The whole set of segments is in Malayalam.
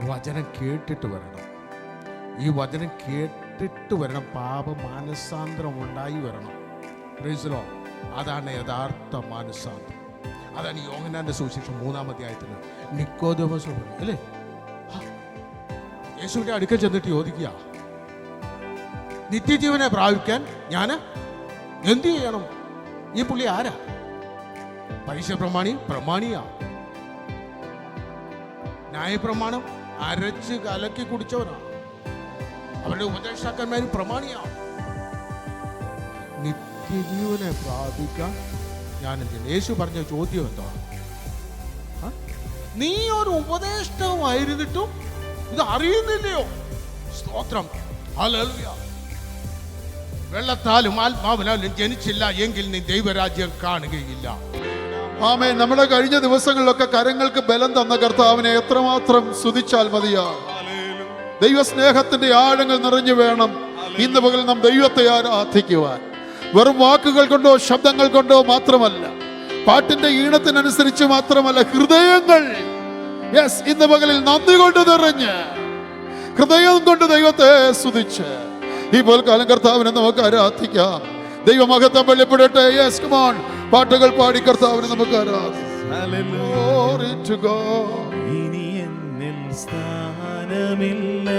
വചനം കേട്ടിട്ട് വരണം. ഈ വചനം കേട്ടിട്ട് വരണം. പാപ മാനസാന്തരം ഉണ്ടായി വരണം. Price the Lord. അതാണ് യഥാർത്ഥ മാനസാന്തരം. അതാണ് യോഹന്നാന്റെ സുവിശേഷം 3-ാം അധ്യായത്തിൽ നിക്കോദെമോസ് അല്ലേ, യേശുവിന്റെ അടുക്കൽ ചെന്നിട്ട് ചോദിക്കുക, നിത്യജീവനെ പ്രാപിക്കാൻ ഞാൻ എന്ത് ചെയ്യണം? ഈ പുള്ളി ആരാ? പരീക്ഷ പ്രമാണിയാ. ന്യായപ്രമാണം അരച്ച് കലക്കി കുടിച്ചവനാ. അവരുടെ ഉപദേഷ്ടാക്കന്മാരും പ്രമാണിയാ. നിത്യജീവനെ പ്രാപിക്കാൻ ഞാൻ എന്ത്? യേശു പറഞ്ഞ ചോദ്യം എന്താണ്? നീ ഒരു ഉപദേഷ്ടാവായിരുന്നിട്ടും ഇത് അറിയുന്നില്ലയോ? സ്തോത്രം, ഹല്ലേലൂയ. വെള്ളത്താലും ആത്മാവിനാലും ജനിച്ചില്ല എങ്കിൽ നീ ദൈവരാജ്യം കാണുകയില്ല. ആമേൻ. നമ്മുടെ കഴിഞ്ഞ ദിവസങ്ങളിലൊക്കെ കരങ്ങൾക്ക് ബലം തന്ന കർത്താവിനെ എത്രമാത്രം സ്തുതിച്ചാൽ മതിയാ. ദൈവസ്നേഹത്തിന്റെ ആഴങ്ങൾ നിറഞ്ഞു വേണം ഇന്ന് പകൽ നാം ദൈവത്തെ ആരാധിക്കുവാൻ. വെറും വാക്കുകൾ കൊണ്ടോ ശബ്ദങ്ങൾ കൊണ്ടോ മാത്രമല്ല, പാട്ടിന്റെ ഈണത്തിനനുസരിച്ച് മാത്രമല്ല, ഹൃദയങ്ങൾ ഇന്ന് പകലിൽ നന്ദി കൊണ്ട് നിറഞ്ഞ് ഹൃദയം കൊണ്ട് ദൈവത്തെ സ്തുതിച്ച് ഈ പോൽക്കാലം കർത്താവിനെ നമുക്ക് ആരാധിക്കാം. ദൈവമഹത്വം വെളിപ്പെടട്ടെ. Yes, come on. പാട്ടുകൾ പാടി കർത്താവിനെ നമുക്ക് ആരാധിക്കാം. ഇനി എന്നിൽ സ്ഥാനമില്ല,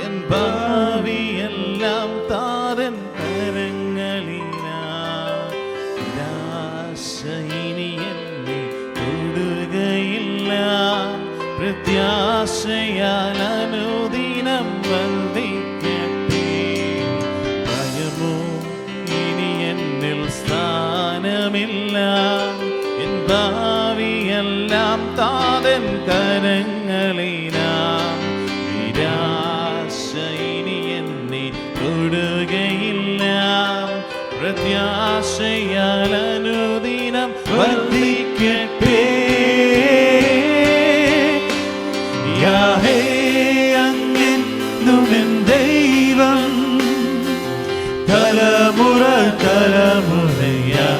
എൻ ഭാവിയെല്ലാം താരൻ കരങ്ങളില. നിരാശ ഇനി എന്നെ തൊടുകയില്ല, പ്രത്യാശയാൽ അനുദിനം വർദ്ധിക്കട്ടെ. ഭയമോ ഇനി എന്നിൽ സ്ഥാനമില്ല, എൻ ഭാവിയെല്ലാം താതൻ കരങ്ങളിലാം. നിരാശ ഇനി എന്നെ തൊടുകയില്ല, പ്രത്യാശയാൽ അനുദിനം വർദ്ധിക്കട്ടെ. യാഹേ, അങ്ങെന്നുമെൻ ദൈവം, തലമുറ തലമുറയാ.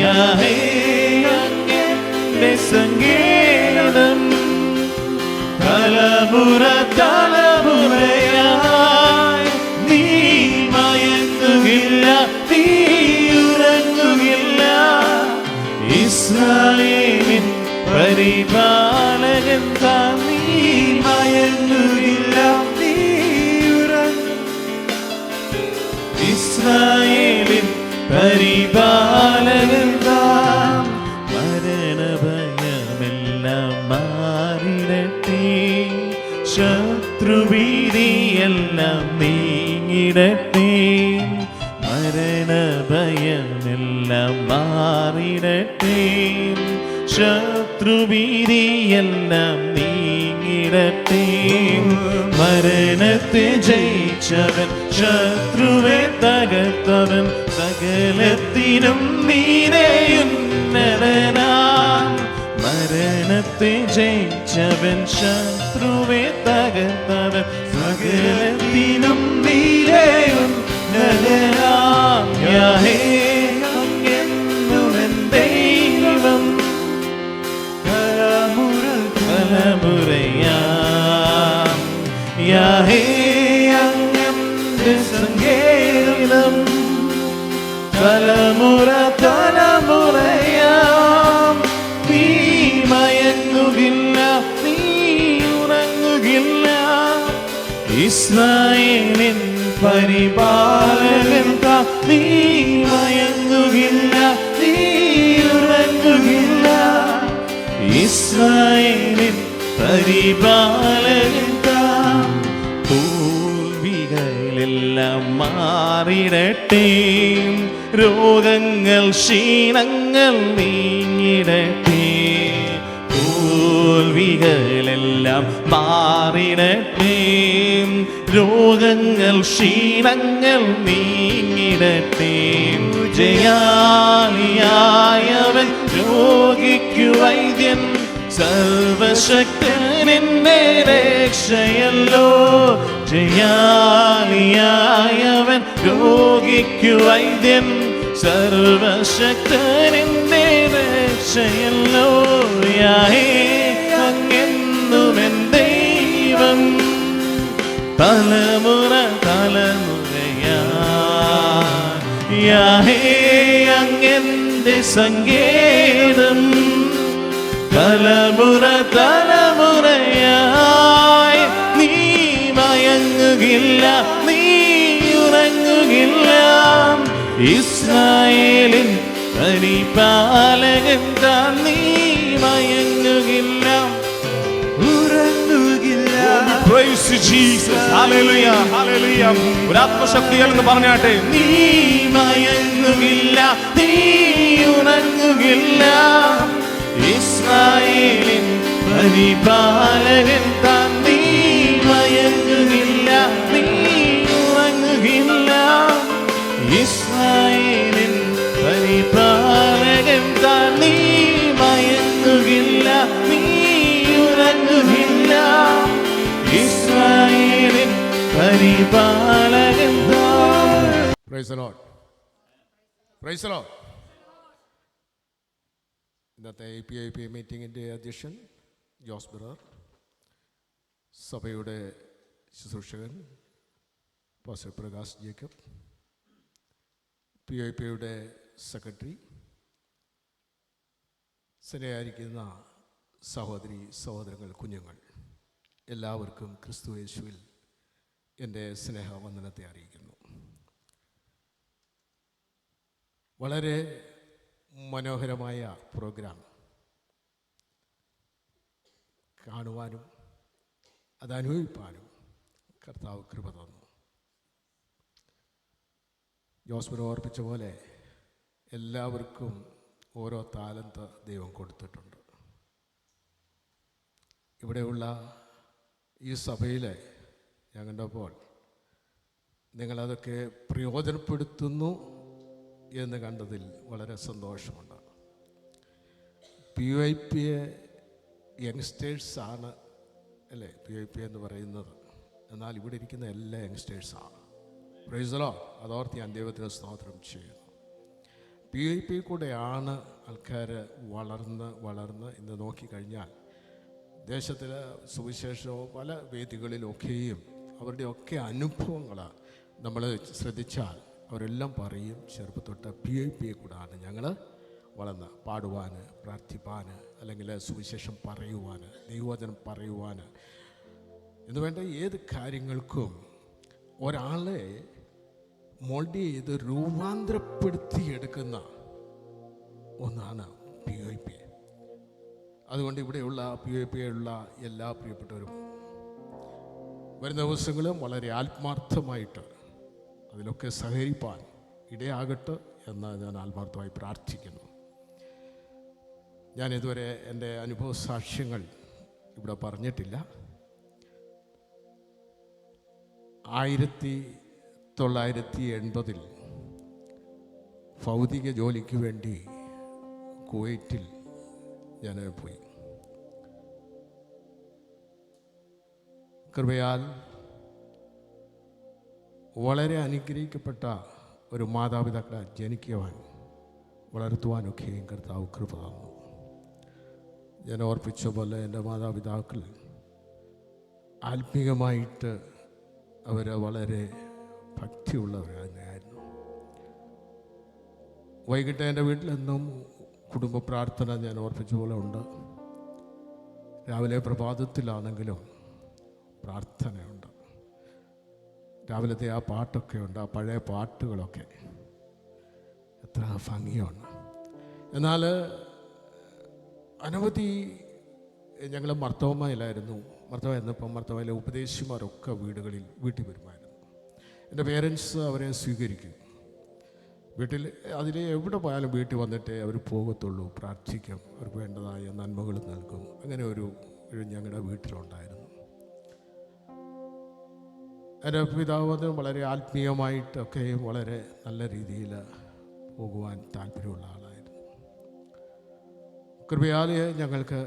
യാഹേ, അങ്ങെന്റെ സങ്കേതം, തലമുറ തലമുറയായി. നീ മയങ്ങുകില്ല, നീ ഉറങ്ങുകില്ല, ഇസ്രായേലിൻ പരിപാലകൻ താൻ. നീ മയങ്ങുകില്ല, നീ ഇസ്രായേലിൻ പരിപാലകൻ താൻ. മരണഭയമെല്ലാം മാറിടട്ടെ, ശത്രുഭീതിയെല്ലാം നീങ്ങിടട്ടെ. മരണഭയമെല്ലാം മാറിടട്ടെ, ശത്രുഭീതിയെല്ലാം നീങ്ങിടട്ടെ. മരണത്തെ ജയിച്ചവൻ, ശത്രുവെ തകർത്തവൻ, സകലത്തിനും മീതെയുന്നതനാം. മരണത്തെ ജയിച്ചവൻ, ശത്രുവെ തകർത്തവൻ, സകലത്തിനും മീതെയുന്നതനാം. യാഹേ, അങ്ങെന്നുമെൻ ദൈവം, തലമുറ തലമുറയാം. യാഹേ, അങ്ങെന്റെ സങ്കേതം, തലമുറ തലമുറയാം. നീ മയങ്ങുകില്ല, നീ ഉറങ്ങുകില്ല, ഇസ്രായേലിൻ പരിപാലകൻ താൻ. നീ മയങ്ങുകില്ല, നീ ഉറങ്ങുകില്ല, ഇസ്രായേലിൻ പരിപാലകൻ താൻ. തോൽവികളെല്ലാം മാറിടട്ടെ, രോഗങ്ങൾ ക്ഷീണങ്ങൾ നീങ്ങിടട്ടെ. തോൽവികളെല്ലാം മാറിടട്ടെ, രോഗങ്ങൾ ക്ഷീണങ്ങൾ നീങ്ങിടട്ടെ. ജയാളിയായവൻ രോഗിക്കു വൈദ്യൻ, സർവശക്തൻ എന്റെ രക്ഷയല്ലോ. ജയാളിയായവൻ രോഗിക്കു വൈദ്യൻ, സർവശക്തൻ എന്റെ രക്ഷയല്ലോ. യാഹേ, അങ്ങൻ തലമുറ തലമുറയാഹേ അങ്ങെന്റെ സങ്കേതം തലമുറ തലമുറയായി നീ മയങ്ങുകില്ല നീ ഉറങ്ങുകില്ല ഇസ്രായേലിൻ പരിപാലകൻ താൻ നീ മയങ്ങുകില്ല ഉറങ്ങുകില്ല. Praise Jesus. Hallelujah. Hallelujah. ഒരു ആത്മശക്തിയിൽ എന്ന് പറഞ്ഞാട്ടെ, നീ മയങ്ങുകില്ല നീ ഉറങ്ങുകില്ല ഇസ്രായേലിൻ പരിപാലകൻ താൻ നീ മയങ്ങുകില്ല നീ ഉറങ്ങുകില്ല ഇസ്രായേലിൻ പരിപാലകൻ താൻ നീ മയങ്ങുകില്ല നീ ഉറങ്ങുകില്ല ഇസ്രായേലിൻ പരിപാലകൻ താൻ. Praise the Lord. Praise the Lord. ഇന്നത്തെ APIP മീറ്റിങ്ങിൻ്റെ അധ്യക്ഷൻ ജോസ് ബ്രദർ, സഭയുടെ ശുശ്രൂഷകൻ പാസ്റ്റർ പ്രകാശ് ജേക്കബ്, PIPയുടെ സെക്രട്ടറി, സ്നേഹിക്കുന്ന സഹോദരി സഹോദരങ്ങൾ, കുഞ്ഞുങ്ങൾ, എല്ലാവർക്കും ക്രിസ്തു യേശുവിൽ എൻ്റെ സ്നേഹവന്ദനത്തെ അറിയിക്കുന്നു. വളരെ മനോഹരമായ പ്രോഗ്രാം കാണുവാനും അത് അനുഭവിപ്പാനും കർത്താവ് കൃപ തന്നു. ജോസ്ബിന് ഓർപ്പിച്ച പോലെ എല്ലാവർക്കും ഓരോ താലന്ത് ദൈവം കൊടുത്തിട്ടുണ്ട്. ഇവിടെയുള്ള ഈ സഭയിലെ ഞാൻ കണ്ടപ്പോൾ നിങ്ങളതൊക്കെ പ്രയോജനപ്പെടുത്തുന്നു എന്ന് കണ്ടതിൽ വളരെ സന്തോഷമുണ്ട്. PIP യങ്സ്റ്റേഴ്സാണ് അല്ലേ PIP എന്ന് പറയുന്നത്, എന്നാൽ ഇവിടെ ഇരിക്കുന്ന എല്ലാ യങ്സ്റ്റേഴ്സാണ്. Price the Lord. അതോർത്ത് ഞാൻ ദൈവത്തിന് സ്തോത്രം ചെയ്യുന്നു. PIP കൂടെയാണ് ആൾക്കാർ വളർന്ന് ഇന്ന് നോക്കിക്കഴിഞ്ഞാൽ ദേശത്തിലെ സുവിശേഷവും പല വേദികളിലൊക്കെയും അവരുടെയൊക്കെ അനുഭവങ്ങൾ നമ്മൾ ശ്രദ്ധിച്ചാൽ അവരെല്ലാം പറയും, ചെറുപ്പത്തൊട്ട് PIP കൂടാണ് ഞങ്ങൾ വളർന്ന് പാടുവാൻ, പ്രാർത്ഥിപ്പാൻ, അല്ലെങ്കിൽ സുവിശേഷം പറയുവാൻ, ദൈവവചനം പറയുവാൻ എന്ന് വേണ്ട ഏത് കാര്യങ്ങൾക്കും ഒരാളെ മോൾഡ് ചെയ്ത് രൂപാന്തരപ്പെടുത്തിയെടുക്കുന്ന ഒന്നാണ് PIP. അതുകൊണ്ട് ഇവിടെയുള്ള PIPയുള്ള എല്ലാ പ്രിയപ്പെട്ടവരും വരുന്ന ദിവസങ്ങളും വളരെ ആത്മാർത്ഥമായിട്ട് അതിലൊക്കെ സഹകരിപ്പാൻ ഇടയാകട്ടെ എന്ന് ഞാൻ ആത്മാർത്ഥമായി പ്രാർത്ഥിക്കുന്നു. ഞാൻ ഇതുവരെ എൻ്റെ അനുഭവ സാക്ഷ്യങ്ങൾ ഇവിടെ പറഞ്ഞിട്ടില്ല. 1980 ഭൗതിക ജോലിക്ക് വേണ്ടി കുവൈറ്റിൽ ഞാൻ പോയി. കൃപയാൽ വളരെ അനുഗ്രഹിക്കപ്പെട്ട ഒരു മാതാപിതാക്കളെ ജനിക്കുവാൻ വളർത്തുവാനൊക്കെയും കർത്താവ് കൃപ തന്നു. ഞാൻ ഓർപ്പിച്ച പോലെ എൻ്റെ മാതാപിതാക്കൾ ആത്മീയമായിട്ട് അവർ വളരെ ഭക്തിയുള്ളവരായിരുന്നു. വൈകിട്ട് എൻ്റെ വീട്ടിലെന്നും കുടുംബ പ്രാർത്ഥന ഞാൻ ഓർപ്പിച്ച പോലെ ഉണ്ട്. രാവിലെ പ്രഭാതത്തിലാണെങ്കിലും പ്രാർത്ഥനയുണ്ട്. രാവിലത്തെ ആ പാട്ടൊക്കെ ഉണ്ട്, ആ പഴയ പാട്ടുകളൊക്കെ എത്ര ഭംഗിയാണ്. എന്നാൽ അനവധി ഞങ്ങൾ മർത്തോമയിലായിരുന്നു. മർത്തോമ എന്നപ്പം മർത്തോമയിലെ ഉപദേശിമാരൊക്കെ വീട്ടിൽ വരുമായിരുന്നു. എൻ്റെ പേരൻസ് അവരെ സ്വീകരിക്കും. വീട്ടിൽ എവിടെ പോയാലും വീട്ടിൽ വന്നിട്ടേ അവർ പോകത്തുള്ളൂ. പ്രാർത്ഥിക്കും, അവർക്ക് വേണ്ടതായ നന്മകൾ നൽകും. അങ്ങനെ ഒരു ഞങ്ങളുടെ വീട്ടിലുണ്ടായിരുന്നു. എൻ്റെ പിതാവ് വളരെ ആത്മീയമായിട്ടൊക്കെ വളരെ നല്ല രീതിയിൽ പോകുവാൻ താല്പര്യമുള്ള ആളായിരുന്നു. കൃപയാൽ ഞങ്ങൾക്ക്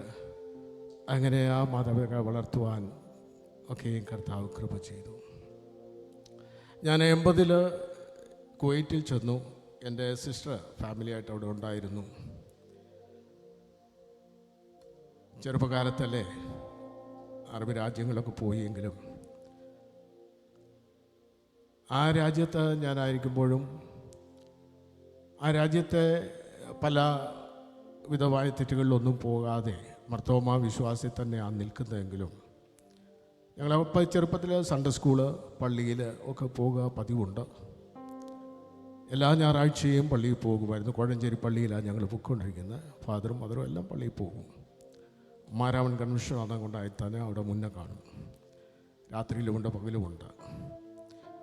അങ്ങനെ ആ മാതാപിതാക്കളെ വളർത്തുവാൻ ഒക്കെയും കർത്താവ് കൃപ ചെയ്തു. ഞാൻ 80 കുവൈറ്റിൽ ചെന്നു. എൻ്റെ സിസ്റ്റർ ഫാമിലിയായിട്ട് അവിടെ ഉണ്ടായിരുന്നു. ചെറുപ്പകാലത്തല്ലേ അറബ് രാജ്യങ്ങളൊക്കെ പോയെങ്കിലും ആ രാജ്യത്ത് ഞാനായിരിക്കുമ്പോഴും ആ രാജ്യത്തെ പല വിധമായ തെറ്റുകളിലൊന്നും പോകാതെ മർത്തോമാ വിശ്വാസത്തിൽ തന്നെയാണ് നിൽക്കുന്നതെങ്കിലും ഞങ്ങളപ്പോൾ ചെറുപ്പത്തിൽ സൺഡേ സ്കൂള് പള്ളിയിൽ ഒക്കെ പോകുക പതിവുണ്ട്. എല്ലാ ഞായറാഴ്ചയും പള്ളിയിൽ പോകുമായിരുന്നു. കോഴഞ്ചേരി പള്ളിയിലാണ് ഞങ്ങൾ പൊയ്ക്കൊണ്ടിരിക്കുന്നത്. ഫാദറും മദറും എല്ലാം പള്ളിയിൽ പോകും. മാരാമൺ കൺവെൻഷൻ അതുകൊണ്ടായി തന്നെ അവിടെ മുന്നേ കാണും. രാത്രിയിലുമുണ്ട്, പകലുമുണ്ട്.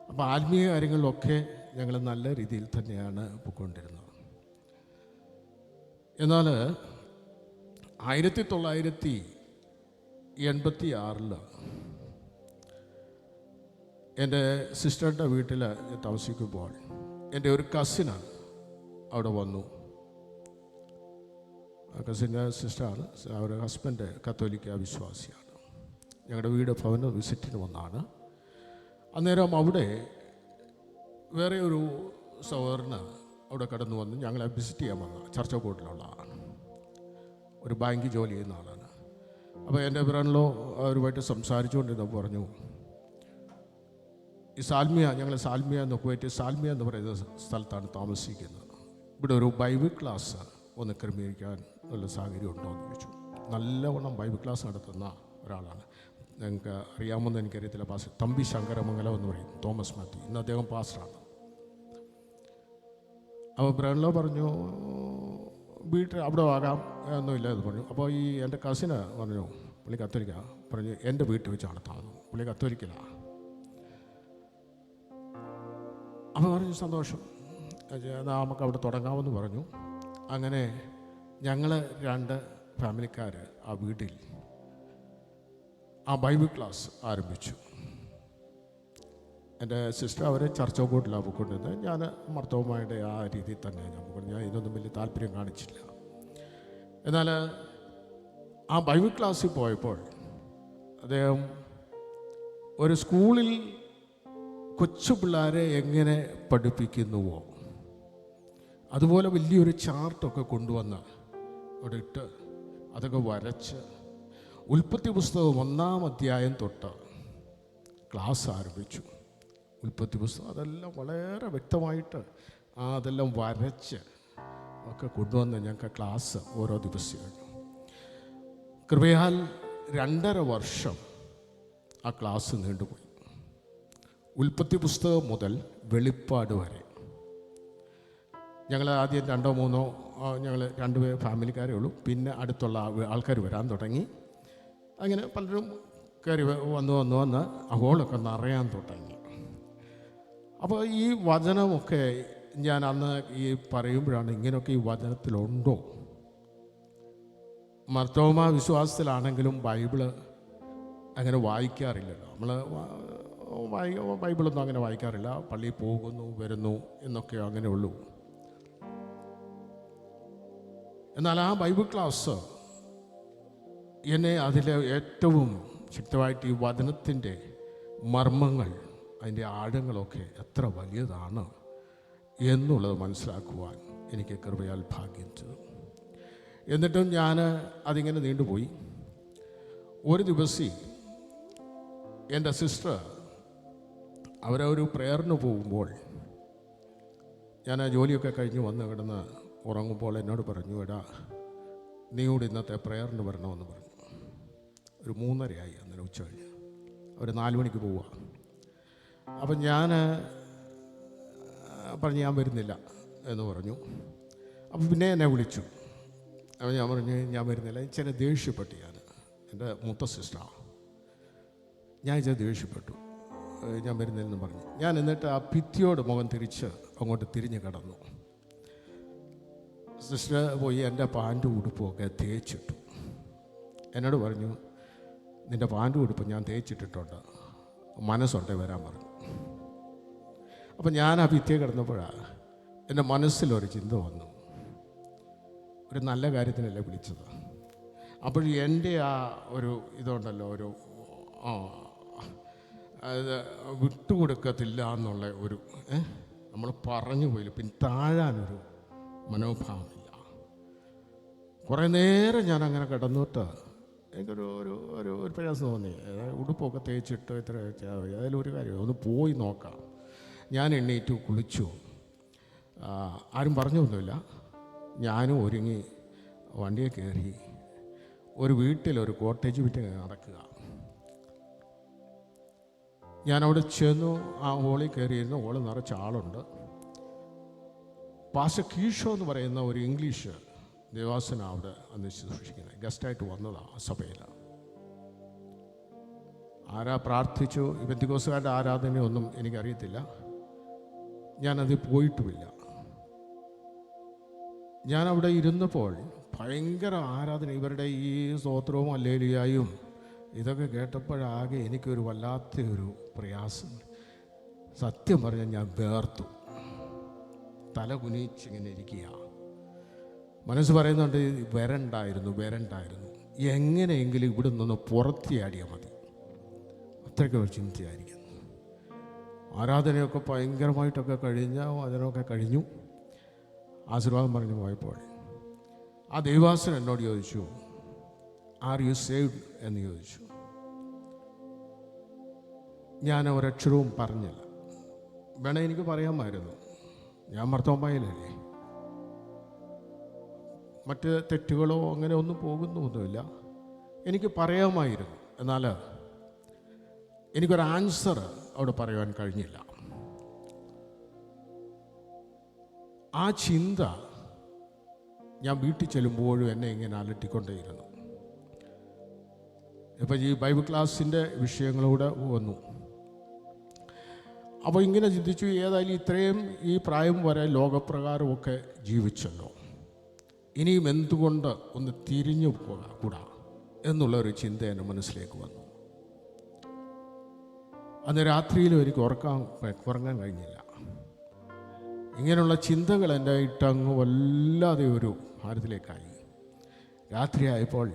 അപ്പോൾ ആത്മീയ കാര്യങ്ങളിലൊക്കെ ഞങ്ങൾ നല്ല രീതിയിൽ തന്നെയാണ് പൊയ്ക്കൊണ്ടിരുന്നത്. എന്നാൽ 1986 എൻ്റെ സിസ്റ്ററുടെ വീട്ടിൽ താമസിക്കുമ്പോൾ എൻ്റെ ഒരു കസിന് അവിടെ വന്നു. ആ കസിൻ്റെ സിസ്റ്ററാണ്. അവരുടെ ഹസ്ബൻഡ് കത്തോലിക്ക വിശ്വാസിയാണ്. ഞങ്ങളുടെ വീട് ഭവന വിസിറ്റിന് വന്നാണ്. അന്നേരം അവിടെ വേറെ ഒരു സഹോദരന് അവിടെ കടന്നു വന്ന് ഞങ്ങളെ വിസിറ്റ് ചെയ്യാൻ വന്ന ചർച്ചക്കോട്ടിലുള്ള ആളാണ്. ഒരു ബാങ്കിൽ ജോലി ചെയ്യുന്ന ആളാണ്. അപ്പോൾ എൻ്റെ ബ്രദറിലോ അവരുമായിട്ട് സംസാരിച്ചുകൊണ്ടിരുന്നപ്പോൾ പറഞ്ഞു, ഈ സാൽമിയ, ഞങ്ങൾ സാൽമിയ എന്ന് പോയിട്ട് സാൽമിയ എന്ന് പറയുന്ന സ്ഥലത്താണ് താമസിക്കുന്നത്. ഇവിടെ ഒരു ബൈബിൾ ക്ലാസ് ഒന്ന് ക്രമീകരിക്കാൻ ഉള്ള സാഹചര്യം ഉണ്ടോ എന്ന് ചോദിച്ചു. നല്ലവണ്ണം ബൈബിൾ ക്ലാസ് നടത്തുന്ന ഒരാളാണ്. ഞങ്ങൾക്ക് അറിയാമെന്ന് എനിക്കറിയത്തില്ല. പാസ്റ്റർ തമ്പി ശങ്കരമംഗലം എന്ന് പറയും, തോമസ് മാത്യു. ഇന്ന് അദ്ദേഹം പാസ്റ്ററാണ്. അപ്പോൾ ബ്രഹ്ലോ പറഞ്ഞു, വീട്ടിൽ അവിടെ ആകാം ഒന്നുമില്ല എന്ന് പറഞ്ഞു. അപ്പോൾ ഈ എൻ്റെ കസിന് പറഞ്ഞു, പുള്ളി കത്തോലിക്ക, പറഞ്ഞു എൻ്റെ വീട്ടിൽ വെച്ച് നടത്താമെന്ന്. പുള്ളി കത്തോലിക്കലാണ്. അപ്പോൾ പറഞ്ഞു സന്തോഷം, നമുക്ക് അവിടെ തുടങ്ങാമെന്ന് പറഞ്ഞു. അങ്ങനെ ഞങ്ങൾ 2 ഫാമിലിക്കാർ ആ വീട്ടിൽ ആ ബൈബിൾ ക്ലാസ് ആരംഭിച്ചു. എൻ്റെ സിസ്റ്റർ അവരെ ചർച്ചോക്കോട്ടിലാണ് പോയിക്കൊണ്ടിരുന്നത്. ഞാൻ മർത്തോമായുടെ ആ രീതിയിൽ തന്നെ ഞാൻ ഇതിനൊന്നും വലിയ താല്പര്യം കാണിച്ചില്ല. എന്നാൽ ആ ബൈബിൾ ക്ലാസ്സിൽ പോയപ്പോൾ അദ്ദേഹം ഒരു സ്കൂളിൽ കൊച്ചു പിള്ളേരെ എങ്ങനെ പഠിപ്പിക്കുന്നുവോ അതുപോലെ വലിയൊരു ചാർട്ടൊക്കെ കൊണ്ടുവന്ന് അവിടെ ഇട്ട് അതൊക്കെ വരച്ച് ഉൽപ്പത്തി പുസ്തകം 1-ാം അധ്യായം തൊട്ട് ക്ലാസ് ആരംഭിച്ചു. ഉൽപ്പത്തി പുസ്തകം അതെല്ലാം വളരെ വ്യക്തമായിട്ട് അതെല്ലാം വരച്ച് ഒക്കെ കൊണ്ടുവന്ന് ഞങ്ങൾക്ക് ക്ലാസ് ഓരോ ദിവസവും. കൃപയാൽ 2.5 വർഷം ആ ക്ലാസ് നീണ്ടുപോയി. ഉൽപ്പത്തി പുസ്തകം മുതൽ വെളിപ്പാട് വരെ. ഞങ്ങൾ ആദ്യം 2-3 ഞങ്ങൾ 2 ഫാമിലിക്കാരേ ഉള്ളൂ. പിന്നെ അടുത്തുള്ള ആൾക്കാർ വരാൻ തുടങ്ങി. അങ്ങനെ പലരും കയറി വന്ന് ആ ഹോളൊക്കെ നിറയാൻ തുടങ്ങി. അപ്പോൾ ഈ വചനമൊക്കെ ഞാൻ അന്ന് ഈ പറയുമ്പോഴാണ് ഇങ്ങനെയൊക്കെ ഈ വചനത്തിലുണ്ടോ. മർത്തോമാ വിശ്വാസത്തിലാണെങ്കിലും ബൈബിള് അങ്ങനെ വായിക്കാറില്ലല്ലോ. നമ്മൾ ബൈബിളൊന്നും അങ്ങനെ വായിക്കാറില്ല. പള്ളിയിൽ പോകുന്നു വരുന്നു എന്നൊക്കെ അങ്ങനെ ഉള്ളൂ. എന്നാൽ ആ ബൈബിൾ ക്ലാസ് എന്നെ അതിലെ ഏറ്റവും ശക്തമായിട്ട് ഈ വചനത്തിൻ്റെ മർമ്മങ്ങൾ, അതിൻ്റെ ആഴങ്ങളൊക്കെ എത്ര വലിയതാണ് എന്നുള്ളത് മനസ്സിലാക്കുവാൻ എനിക്ക് കൃപയാൽ ഭാഗ്യം ചെയ്തു. എന്നിട്ടും ഞാൻ അതിങ്ങനെ നീണ്ടുപോയി. ഒരു ദിവസം എൻ്റെ സിസ്റ്റർ അവരൊരു പ്രേയറിന് പോകുമ്പോൾ ഞാൻ ആ ജോലിയൊക്കെ കഴിഞ്ഞ് വന്ന് കിടന്ന് ഉറങ്ങുമ്പോൾ എന്നോട് പറഞ്ഞു, എടാ നീ കൂടി ഇന്നത്തെ പ്രേയറിന് വരണമെന്ന് പറഞ്ഞു. ഒരു 3:30 അന്നേരം ഉച്ച കഴിഞ്ഞ്. അവർ 4 മണിക്ക് പോവുക. അപ്പം ഞാൻ പറഞ്ഞു ഞാൻ വരുന്നില്ല എന്ന് പറഞ്ഞു. അപ്പം പിന്നെ എന്നെ വിളിച്ചു. അപ്പം ഞാൻ പറഞ്ഞു ഞാൻ വരുന്നില്ല. ചില ദേഷ്യപ്പെട്ടു. എൻ്റെ മൂത്ത സിസ്റ്ററാണ്. ഞാൻ ചില ദേഷ്യപ്പെട്ടു, ഞാൻ വരുന്നില്ലെന്ന് പറഞ്ഞു. ഞാൻ എന്നിട്ട് ആ ഭിത്തിയോട് മുഖം തിരിച്ച് അങ്ങോട്ട് തിരിഞ്ഞ് കിടന്നു. സിസ്റ്റർ പോയി എൻ്റെ പാൻറ്റും ഉടുപ്പുമൊക്കെ തേച്ചിട്ടു. എന്നോട് പറഞ്ഞു, നിൻ്റെ പാൻറ്റും ഉടുപ്പ് ഞാൻ തേച്ചിട്ടിട്ടുണ്ട്, മനസ്സുണ്ടേ വരാൻ പറഞ്ഞു. അപ്പം ഞാൻ ആ ഭിത്തിയെ കിടന്നപ്പോഴാണ് എൻ്റെ മനസ്സിലൊരു ചിന്ത വന്നു, ഒരു നല്ല കാര്യത്തിനല്ലേ വിളിച്ചത്. അപ്പോൾ എൻ്റെ ആ ഒരു ഇതുണ്ടല്ലോ, ഒരു അത് വിട്ടുകൊടുക്കത്തില്ല എന്നുള്ള ഒരു നമ്മൾ പറഞ്ഞു പോയില്ല, പിന്നെ താഴാനൊരു മനോഭാവമില്ല. കുറേ നേരം ഞാൻ അങ്ങനെ കിടന്നിട്ട് എനിക്കൊരു ഒരു ഒരു ഒരു പ്രയാസം തോന്നി. ഉടുപ്പൊക്കെ തേച്ചിട്ട് ഇത്ര അതിലൊരു കാര്യം ഒന്ന് പോയി നോക്കാം ഞാൻ എണ്ണീറ്റു, കുളിച്ചു. ആരും പറഞ്ഞൊന്നുമില്ല. ഞാനും ഒരുങ്ങി വണ്ടിയെ കയറി ഒരു വീട്ടിലൊരു കോട്ടേജ് വിറ്റ് നടക്കുക. ഞാനവിടെ ചെന്നു. ആ ഹോളിൽ കയറിയിരുന്നു. ഹോള് നിറച്ച ആളുണ്ട്. പാസ്റ്റർ കീഷോ എന്ന് പറയുന്ന ഒരു ഇംഗ്ലീഷ് ദേവാസന അവിടെ അന്ന് ശുശ്രൂഷിക്കുന്നത് ഗസ്റ്റായിട്ട് വന്നതാണ് ആ സഭയിൽ. പ്രാർത്ഥിച്ചു. ഈ പെന്തിക്കോസ്തുകാരുടെ ആരാധനയൊന്നും എനിക്കറിയത്തില്ല, ഞാനതിൽ പോയിട്ടുമില്ല. ഞാനവിടെ ഇരുന്നപ്പോൾ ഭയങ്കര ആരാധന, ഇവരുടെ ഈ സ്തോത്രവും ഹല്ലേലൂയായും ഇതൊക്കെ കേട്ടപ്പോഴാകെ എനിക്കൊരു വല്ലാത്തൊരു പ്രയാസം. സത്യം പറഞ്ഞാൽ ഞാൻ വേർത്തു, തല കുനിച്ചിങ്ങനെ ഇരിക്കുക. മനസ്സ് പറയുന്നുണ്ട് വരണ്ടായിരുന്നു. എങ്ങനെയെങ്കിലും ഇവിടെ നിന്ന് പുറത്തിയാടിയാൽ മതി, അത്രയ്ക്ക് ഒരു ചിന്തയായിരിക്കുന്നു. ആരാധനയൊക്കെ ഭയങ്കരമായിട്ടൊക്കെ അതിനൊക്കെ കഴിഞ്ഞു. ആശീർവാദം പറഞ്ഞു പോയപ്പോൾ ആ ദൈവാസൻ എന്നോട് ചോദിച്ചു, ആർ യു സേവ്ഡ് എന്ന് ചോദിച്ചു. ഞാൻ ഒരക്ഷരവും പറഞ്ഞില്ല. വേണേ എനിക്ക് പറയാമായിരുന്നു, ഞാൻ മർത്തോമ്പായിലല്ലേ, മറ്റ് തെറ്റുകളോ അങ്ങനെ ഒന്നും പോകുന്നൊന്നുമില്ല. എനിക്ക് പറയാമായിരുന്നു. എന്നാൽ എനിക്കൊരു ആൻസർ അവിടെ പറയുവാൻ കഴിഞ്ഞില്ല. ആ ചിന്ത ഞാൻ വീട്ടിൽ ചെല്ലുമ്പോഴും എന്നെ ഇങ്ങനെ അലട്ടിക്കൊണ്ടേയിരുന്നു. ഇപ്പം ഈ ബൈബിൾ ക്ലാസ്സിൻ്റെ വിഷയങ്ങളൂടെ വന്നു. അപ്പോൾ ഇങ്ങനെ ചിന്തിച്ചു, ഏതായാലും ഇത്രയും ഈ പ്രായം വരെ ലോകപ്രകാരമൊക്കെ ജീവിച്ചല്ലോ, ഇനിയും എന്തുകൊണ്ട് ഒന്ന് തിരിഞ്ഞു കൂടാ എന്നുള്ളൊരു ചിന്ത എൻ്റെ മനസ്സിലേക്ക് വന്നു. അന്ന് രാത്രിയിലും എനിക്ക് ഉറങ്ങാൻ കഴിഞ്ഞില്ല. ഇങ്ങനെയുള്ള ചിന്തകൾ എൻ്റെ ഇട്ടങ്ങ് വല്ലാതെ ഒരു ഭാരത്തിലേക്കായി. രാത്രിയായപ്പോൾ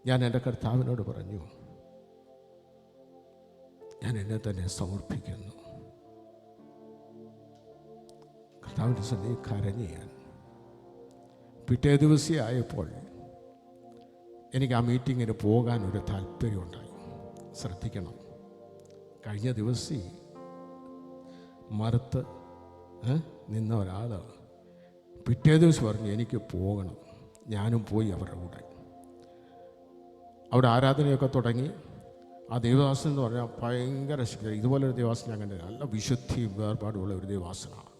ഞാൻ എൻ്റെ കർത്താവിനോട് പറഞ്ഞു, ഞാൻ എന്നെ തന്നെ സമർപ്പിക്കുന്നു. കർത്താവിൻ്റെ സന്നിധിയിൽ കരഞ്ഞു ഞാൻ. പിറ്റേ ദിവസമായപ്പോൾ എനിക്ക് ആ മീറ്റിങ്ങിന് പോകാനൊരു താല്പര്യമുണ്ടായി. ശ്രദ്ധിക്കണം, കഴിഞ്ഞ ദിവസം മറുത്ത് നിന്ന ഒരാൾ പിറ്റേ ദിവസം പറഞ്ഞു എനിക്ക് പോകണം. ഞാനും പോയി അവരുടെ കൂടെ. അവിടെ ആരാധനയൊക്കെ തുടങ്ങി. ആ ദേവദാസൻ എന്ന് പറഞ്ഞാൽ ഭയങ്കര ശക്തി. ഇതുപോലൊരു ദേവാസന ഞാൻ കണ്ടില്ല. നല്ല വിശുദ്ധിയും വേർപാടുമുള്ള ഒരു ദേവാസനമാണ്.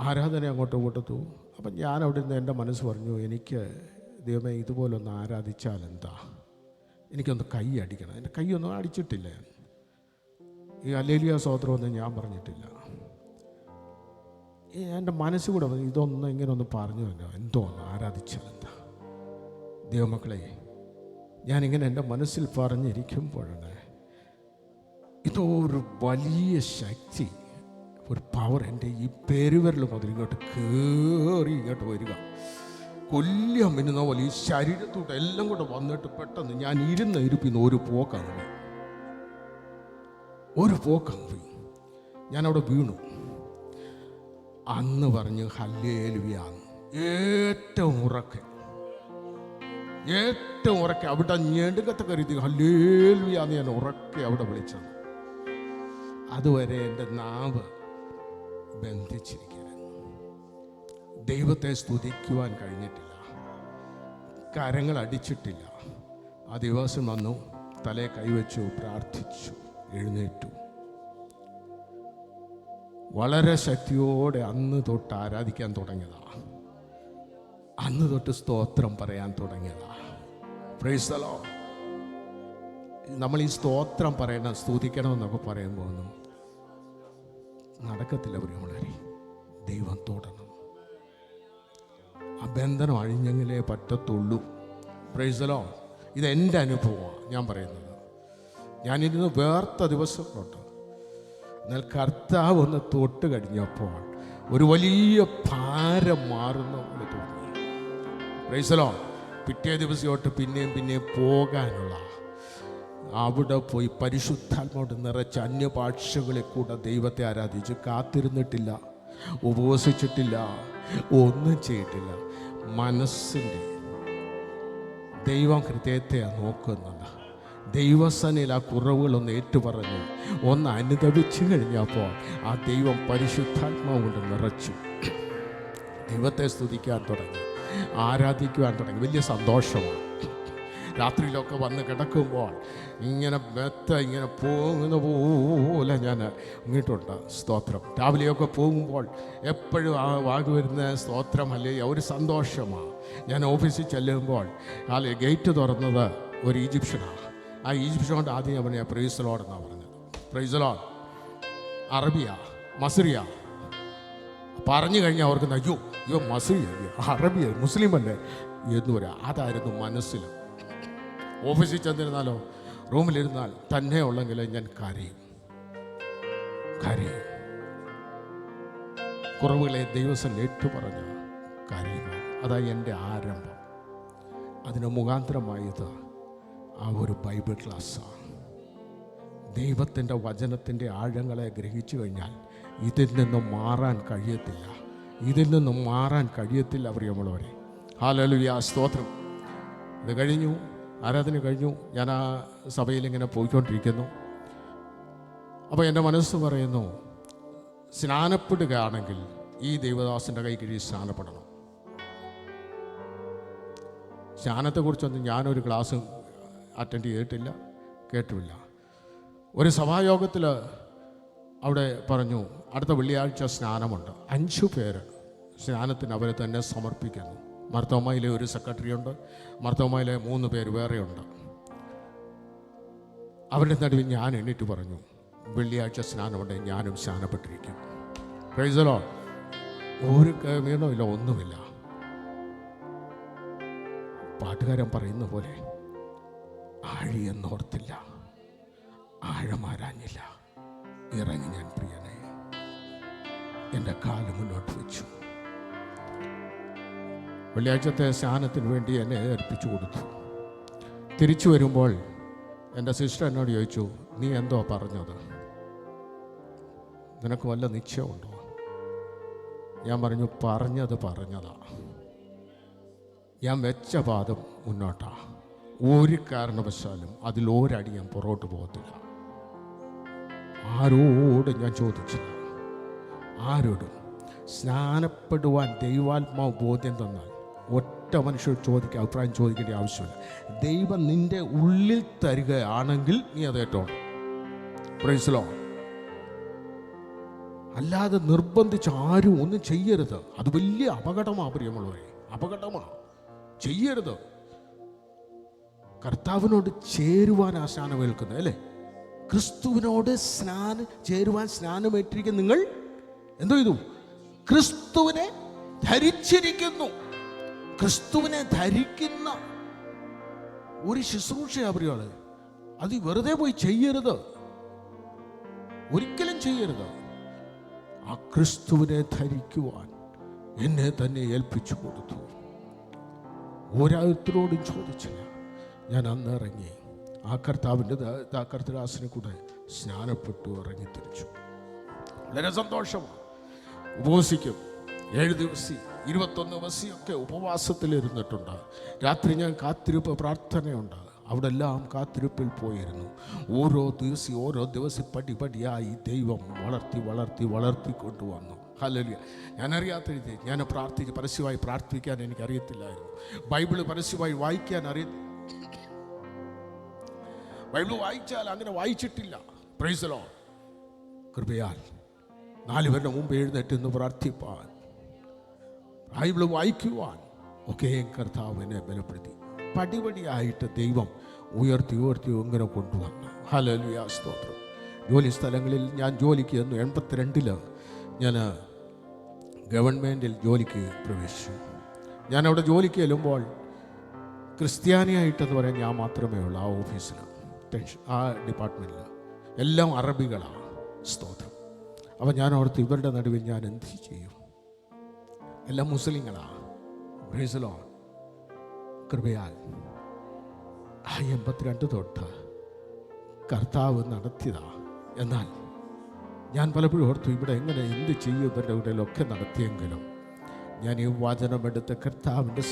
ആരാധന അങ്ങോട്ടും ഇങ്ങോട്ടു. അപ്പം ഞാൻ അവിടെ നിന്ന് എൻ്റെ മനസ്സ് പറഞ്ഞു, എനിക്ക് ദൈവമേ ഇതുപോലൊന്ന് ആരാധിച്ചാൽ എന്താ, എനിക്കൊന്ന് കൈ അടിക്കണം. എൻ്റെ കൈയൊന്നും അടിച്ചിട്ടില്ല. ഞാൻ ഈ ഹല്ലേലൂയ സ്തോത്രമൊന്നും ഞാൻ പറഞ്ഞിട്ടില്ല. എൻ്റെ മനസ്സുകൂടെ ഇതൊന്നും ഇങ്ങനെ ഒന്ന് പറഞ്ഞു തന്നെ, എന്തോ ഒന്ന് ആരാധിച്ചാൽ എന്താ. ദൈവമക്കളെ, ഞാനിങ്ങനെ എൻ്റെ മനസ്സിൽ പറഞ്ഞിരിക്കുമ്പോഴാണ് ഇതോ ഒരു വലിയ ശക്തി, ഒരു പവർ എൻ്റെ ഈ പെരുവിരൽ മുതൽ ഇങ്ങോട്ട് കയറി ഇങ്ങോട്ട് വരിക. കൊല്ലിയാൻ മിന്നുന്ന പോലെ ഈ ശരീരത്തോട്ട് എല്ലാം കൂടെ വന്നിട്ട് പെട്ടെന്ന് ഞാൻ ഇരുന്ന ഇരിപ്പിന്ന് ഒരു പോക്കങ്ങ് പോയി. ഞാനവിടെ വീണു. അന്ന് പറഞ്ഞു ഹല്ലേലൂയാന്ന് ഏറ്റവും ഉറക്കെ അവിടെ ഞെടുക്കത്തക്ക രീതി ഹല്ലേലൂയാന്ന് ഞാൻ ഉറക്കെ അവിടെ വിളിച്ചത്. അതുവരെ എൻ്റെ നാവ് ബന്ധിച്ചിരിക്കുകയാണ്. ദൈവത്തെ സ്തുതിക്കുവാൻ കഴിഞ്ഞിട്ടില്ല, കരങ്ങൾ അടിച്ചിട്ടില്ല. ആ ദിവസം വന്നു, തലയെ കൈവച്ചു, പ്രാർത്ഥിച്ചു, എഴുന്നേറ്റു. വളരെ ശക്തിയോടെ അന്ന് തൊട്ട് ആരാധിക്കാൻ തുടങ്ങിയതാണ്. അന്ന് തൊട്ട് സ്തോത്രം പറയാൻ തുടങ്ങിയതാണ്. Price the Lord. നമ്മൾ ഈ സ്തോത്രം പറയണം, സ്തുതിക്കണമെന്നൊക്കെ പറയുമ്പോൾ ഒന്നും നടക്കത്തില്ല പ്രിയമുള്ളവരെ. ദൈവം തൊടണം. ആ ബന്ധനം അഴിഞ്ഞെങ്കിലേ പറ്റത്തുള്ളൂ. Price the Lord. ഇതെൻ്റെ അനുഭവമാണ് ഞാൻ പറയുന്നത്. ഞാനിരുന്ന് വേർത്ത ദിവസങ്ങളുണ്ട്. എന്നാൽ കർത്താവ് ഒന്ന് തൊട്ട് കഴിഞ്ഞപ്പോൾ ഒരു വലിയ ഭാരം മാറുന്ന പോലെ തോന്നി. Price the Lord. പിറ്റേ ദിവസത്തോട്ട് പിന്നെയും പോകാനുള്ള, അവിടെ പോയി പരിശുദ്ധാത്മാവോട് നിറച്ച അന്യഭാഷകളെ കൂടെ ദൈവത്തെ ആരാധിച്ച് കാത്തിരുന്നിട്ടില്ല, ഉപവസിച്ചിട്ടില്ല, ഒന്നും ചെയ്തിട്ടില്ല. മനസ്സിൻ്റെ ദൈവം ഹൃദയത്തെ നോക്കുന്നത്. ദൈവസനയിൽ ആ കുറവുകളൊന്ന് ഏറ്റുപറഞ്ഞു, ഒന്ന് അനുദപിച്ചു കഴിഞ്ഞപ്പോൾ ആ ദൈവം പരിശുദ്ധാത്മാവ് കൊണ്ട് നിറച്ചു. ദൈവത്തെ സ്തുതിക്കാൻ തുടങ്ങി, ആരാധിക്കുവാൻ തുടങ്ങി. വലിയ സന്തോഷമാണ്. രാത്രിയിലൊക്കെ വന്ന് കിടക്കുമ്പോൾ ഇങ്ങനെ ഇങ്ങനെ പോകുന്ന പോലെ ഞാൻ ഇങ്ങിട്ടുണ്ട്. സ്തോത്രം. രാവിലെയൊക്കെ പോകുമ്പോൾ എപ്പോഴും ആ വാഗ് വരുന്ന സ്തോത്രം അല്ലെങ്കിൽ ഒരു സന്തോഷമാണ്. ഞാൻ ഓഫീസിൽ ചെല്ലുമ്പോൾ ഗേറ്റ് തുറന്നത് ഒരു ഈജിപ്ഷ്യനാണ്. ആ ഈജിപ്ഷ്യനോട് ആദ്യം ഞാൻ പറഞ്ഞ പ്രൈസ് ദി ലോർഡ് എന്നാണ് പറഞ്ഞത്. Praise the Lord. അറബിയ, മസ്രിയ പറഞ്ഞു കഴിഞ്ഞാൽ അവർക്ക് അയ്യോ മസ്രിയ, അറബിയ, മുസ്ലിം അല്ലേ എന്ന് പറയാം. അതായിരുന്നു മനസ്സിൽ. ഓഫീസിൽ ചെന്നിരുന്നാലോ റൂമിലിരുന്നാൽ തന്നെ ഉള്ളെങ്കിൽ ഞാൻ കരയും. കുറവുകളെ ദൈവസം ഏറ്റുപറഞ്ഞ കരയുക. അതായി എൻ്റെ ആരംഭം. അതിന് മുഖാന്തരമായത് ആ ഒരു ബൈബിൾ ക്ലാസ്സാണ്. ദൈവത്തിൻ്റെ വചനത്തിൻ്റെ ആഴങ്ങളെ ഗ്രഹിച്ചു കഴിഞ്ഞാൽ ഇതിൽ നിന്നും മാറാൻ കഴിയത്തില്ല പ്രിയമുള്ളവരെ. ഹല്ലേലൂയ, സ്തോത്രം. ഇത് കഴിഞ്ഞു, ആരാധന കഴിഞ്ഞു. ഞാൻ ആ സഭയിലിങ്ങനെ പോയിക്കൊണ്ടിരിക്കുന്നു. അപ്പോൾ എൻ്റെ മനസ്സ് പറയുന്നു, സ്നാനപ്പെടുകയാണെങ്കിൽ ഈ ദൈവദാസൻ്റെ കൈ കീഴിൽ സ്നാനപ്പെടണം. സ്നാനത്തെക്കുറിച്ചൊന്നും ഞാനൊരു ക്ലാസ് അറ്റൻഡ് ചെയ്തിട്ടില്ല, കേട്ടുമില്ല. ഒരു സഭായോഗത്തിൽ അവിടെ പറഞ്ഞു, അടുത്ത വെള്ളിയാഴ്ച സ്നാനമുണ്ട്. 5 പേര് സ്നാനത്തിന് അവരെ തന്നെ സമർപ്പിക്കുന്നു. മർത്തോമയിലെ ഒരു സെക്രട്ടറി ഉണ്ട്, മർത്തോമയിലെ 3 പേര് വേറെയുണ്ട്. അവരുടെ നടുവിൽ ഞാൻ എണ്ണീറ്റ് പറഞ്ഞു, വെള്ളിയാഴ്ച സ്നാനമുണ്ട്, ഞാനും സ്നാനപ്പെട്ടിരിക്കും. Price the Lord. ഒരു വീണമില്ല, ഒന്നുമില്ല. പാട്ടുകാരൻ പറയുന്ന പോലെ ആഴിയെന്നോർത്തില്ല, ആഴമാരാഞ്ഞില്ല, ഇറങ്ങി ഞാൻ പ്രിയനെ എൻ്റെ കാല് മുന്നോട്ട് വെച്ചു. വെള്ളിയാഴ്ചത്തെ സ്നാനത്തിന് വേണ്ടി എന്നെ ഏൽപ്പിച്ചു കൊടുത്തു. തിരിച്ചു വരുമ്പോൾ എൻ്റെ സിസ്റ്റർ എന്നോട് ചോദിച്ചു, നീ എന്തോ പറഞ്ഞത്? നിനക്ക് വല്ല നിശ്ചയമുണ്ടോ? ഞാൻ പറഞ്ഞു, പറഞ്ഞതാ. ഞാൻ വെച്ച പാദം മുന്നോട്ടാ. ഒരു കാരണവശാലും അതിലൊരടി ഞാൻ പുറകോട്ട് പോകത്തില്ല. ആരോടും ഞാൻ ചോദിച്ചില്ല, ആരോടും. സ്നാനപ്പെടുവാൻ ദൈവാത്മാവ് ബോധ്യം തന്നാൽ ഒറ്റ മനുഷ്യർ അഭിപ്രായം ചോദിക്കേണ്ട ആവശ്യമില്ല. ദൈവം നിന്റെ ഉള്ളിൽ തരികയാണെങ്കിൽ നീ അത് ഏറ്റവും. Price the Lord. അല്ലാതെ നിർബന്ധിച്ച് ആരും ഒന്നും ചെയ്യരുത്. അത് വലിയ അപകടമാണ് പ്രിയമുള്ളവരെ, അപകടമാണ്. ചെയ്യരുത്. കർത്താവിനോട് ചേരുവാൻ ആ സ്നാനം ഏൽക്കുന്നത് അല്ലേ? ക്രിസ്തുവിനോട് ചേരുവാൻ സ്നാനമേറ്റിരിക്കുന്ന നിങ്ങൾ എന്തോ ചെയ്തു? ക്രിസ്തുവിനെ ധരിച്ചിരിക്കുന്നു. ക്രിസ്തുവിനെ ധരിക്കുന്ന ഒരു ശുശ്രൂഷയാ പ്രിയളെ. അത് വെറുതെ പോയി ചെയ്യരുത്, ഒരിക്കലും ചെയ്യരുത്. ആ ക്രിസ്തുവിനെ ധരിക്കുവാൻ എന്നെ തന്നെ ഏൽപ്പിച്ചു കൊടുത്തു. ഓരോരുത്തരോടും ചോദിച്ചില്ല. ഞാൻ അന്ന് ഇറങ്ങി ആ കർത്തൃദാസനെ കൂടെ സ്നാനപ്പെട്ടു ഇറങ്ങി തിരിച്ചു. വളരെ സന്തോഷമാണ്. ഉപവസിക്കും. 7 ദിവസം 21 ദിവസമൊക്കെ ഉപവാസത്തിലിരുന്നിട്ടുണ്ട്. രാത്രി ഞാൻ കാത്തിരിപ്പ് പ്രാർത്ഥനയുണ്ട്. അവിടെ എല്ലാം കാത്തിരിപ്പിൽ പോയിരുന്നു. ഓരോ ദിവസം പടിപടിയായി ദൈവം വളർത്തിക്കൊണ്ടുവന്നു. ഹല്ലേലൂയ. ഞാനറിയാത്ത രീതി ഞാൻ പരസ്യമായി പ്രാർത്ഥിക്കാൻ എനിക്കറിയത്തില്ലായിരുന്നു. ബൈബിള് പരസ്യമായി വായിക്കാൻ ബൈബിൾ വായിച്ചാൽ അങ്ങനെ വായിച്ചിട്ടില്ല. Price the Lord. കൃപയാൽ 4 പേരുടെ മുമ്പ് എഴുന്നേറ്റ് നിന്ന് പ്രാർത്ഥിപ്പാൻ, ബൈബിൾ വായിക്കുവാൻ ഒക്കെ കർത്താവിനെ ബലപ്പെടുത്തി. പടിപടിയായിട്ട് ദൈവം ഉയർത്തി ഇങ്ങനെ കൊണ്ടുവന്നു. ഹല്ലേലൂയ, സ്തോത്രം. ജോലി സ്ഥലങ്ങളിൽ ഞാൻ ജോലിക്ക് ചെന്നു. 82 ഞാൻ ഗവൺമെൻറ്റിൽ ജോലിക്ക് പ്രവേശിച്ചു. ഞാനവിടെ ജോലിക്ക് ചെല്ലുമ്പോൾ ക്രിസ്ത്യാനിയായിട്ടെന്ന് പറയാൻ ഞാൻ മാത്രമേ ഉള്ളൂ ആ ഓഫീസിൽ, ആ ഡിപ്പാർട്ട്മെൻറ്റിൽ. എല്ലാം അറബികളാണ്. സ്തോത്രം. അപ്പം ഞാൻ ഓർത്ത് ഇവരുടെ നടുവിൽ ഞാൻ എന്ത് ചെയ്യും? എല്ലാം മുസ്ലിങ്ങളാണ്. Praise the Lord. കൃപയാൽ ആ 82 തൊട്ട് കർത്താവ് നടത്തിയതാ. എന്നാൽ ഞാൻ പലപ്പോഴും ഓർത്തു, ഇവിടെ എങ്ങനെ എന്ത് ചെയ്യും? ഇവരുടെ ഇടയിലൊക്കെ നടത്തിയെങ്കിലും ഞാൻ ഈ വചനമെടുത്ത് കർത്താവിൻ്റെ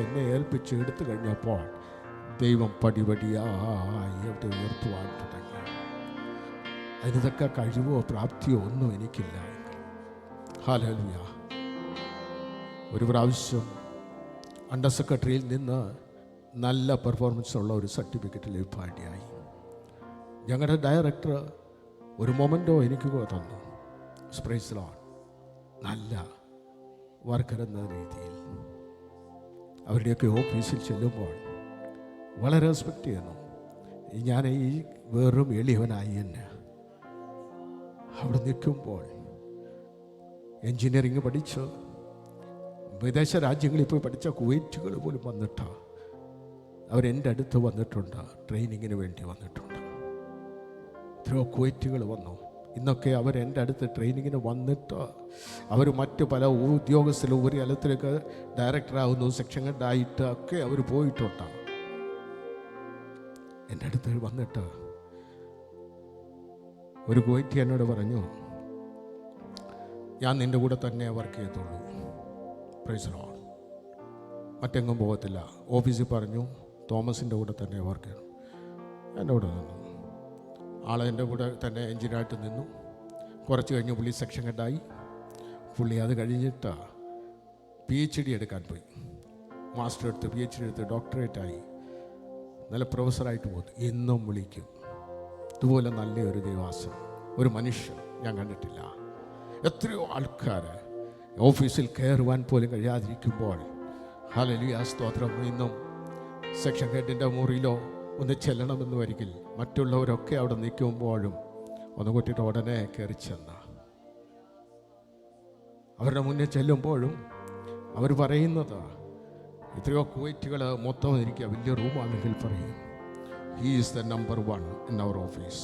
എന്നെ ഏൽപ്പിച്ച് എടുത്തു കഴിഞ്ഞപ്പോൾ ദൈവം പടിപടിയായി അവിടെ ഉയർത്തുവാൻ തുടങ്ങി. അതിനൊക്കെ കഴിവോ പ്രാപ്തിയോ ഒന്നും എനിക്കില്ല. ഹല്ലേലൂയ. ഒരു പ്രാവശ്യം അണ്ടർ സെക്രട്ടറിയിൽ നിന്ന് നല്ല പെർഫോമൻസ് ഉള്ള ഒരു സർട്ടിഫിക്കറ്റ് ലഭ്യമായിട്ടായി. ഞങ്ങളുടെ ഡയറക്ടർ ഒരു മൊമെൻറ്റോ എനിക്ക് തന്നു. Price the Lord. നല്ല വർക്കർ എന്ന രീതിയിൽ അവരുടെയൊക്കെ ഓഫീസിൽ ചെല്ലുമ്പോൾ വളരെ റെസ്പെക്റ്റ് ചെയ്യുന്നു. ഞാൻ ഈ വെറും എളിയവനായി എന്നെ അവിടെ നിൽക്കുമ്പോൾ എൻജിനീയറിങ് പഠിച്ച് വിദേശ രാജ്യങ്ങളിൽ പോയി പഠിച്ച കുവൈറ്റുകൾ പോലും വന്നിട്ട് അവരെൻ്റെ അടുത്ത് വന്നിട്ടുണ്ട്, ട്രെയിനിങ്ങിന് വേണ്ടി വന്നിട്ടുണ്ട്. എത്രയോ കുവൈറ്റുകൾ വന്നു. ഇന്നൊക്കെ അവരെൻ്റെ അടുത്ത് ട്രെയിനിങ്ങിന് വന്നിട്ട് അവർ മറ്റ് പല ഉദ്യോഗസ്ഥരും ഒരു തലത്തിലേക്ക് ഡയറക്ടറാകുന്നു, സെക്ഷൻ ഹെഡായിട്ട് ഒക്കെ അവർ പോയിട്ടുണ്ട്. എൻ്റെ അടുത്ത് വന്നിട്ട് ഒരു കുവൈറ്റി എന്നോട് പറഞ്ഞു, ഞാൻ നിൻ്റെ കൂടെ തന്നെ വർക്ക് ചെയ്തുള്ളൂ, പ്രൈസ് ദി ലോർഡ്, മറ്റെങ്ങും പോകത്തില്ല. ഓഫീസിൽ പറഞ്ഞു തോമസിൻ്റെ കൂടെ തന്നെ വർക്ക് ചെയ്യണം. എൻ്റെ കൂടെ നിന്നു. ആളെൻ്റെ കൂടെ തന്നെ എഞ്ചിനീയറായിട്ട് നിന്നു. കുറച്ച് കഴിഞ്ഞ് പുള്ളി സെക്ഷൻ ഹെഡായി. പുള്ളി അത് കഴിഞ്ഞിട്ട് PhD എടുക്കാൻ പോയി. മാസ്റ്റർ എടുത്ത് PhD എടുത്ത് ഡോക്ടറേറ്റായി നല്ല പ്രൊഫസറായിട്ട് പോകുന്നു. എന്നും വിളിക്കും. ഇതുപോലെ നല്ലൊരു ദൈവാസം ഒരു മനുഷ്യൻ ഞാൻ കണ്ടിട്ടില്ല. എത്രയോ ആൾക്കാർ ഓഫീസിൽ കയറുവാൻ പോലും കഴിയാതിരിക്കുമ്പോൾ ഹല്ലേലൂയ സ്തോത്രം. ഇന്നും സെക്ഷൻ ഹെഡിൻ്റെ മുറിയിലോ ഒന്ന് ചെല്ലണമെന്ന് വരികിൽ മറ്റുള്ളവരൊക്കെ അവിടെ നിൽക്കുമ്പോഴും ഒന്ന് കൂട്ടിയിട്ട് ഉടനെ കയറി ചെന്ന അവരുടെ മുന്നിൽ ചെല്ലുമ്പോഴും അവർ പറയുന്നത്, എത്രയോ കുവൈറ്റുകൾ മൊത്തം ഇരിക്കുക, വലിയ റൂമാണെങ്കിൽ പറയും, he is the number 1 in our office.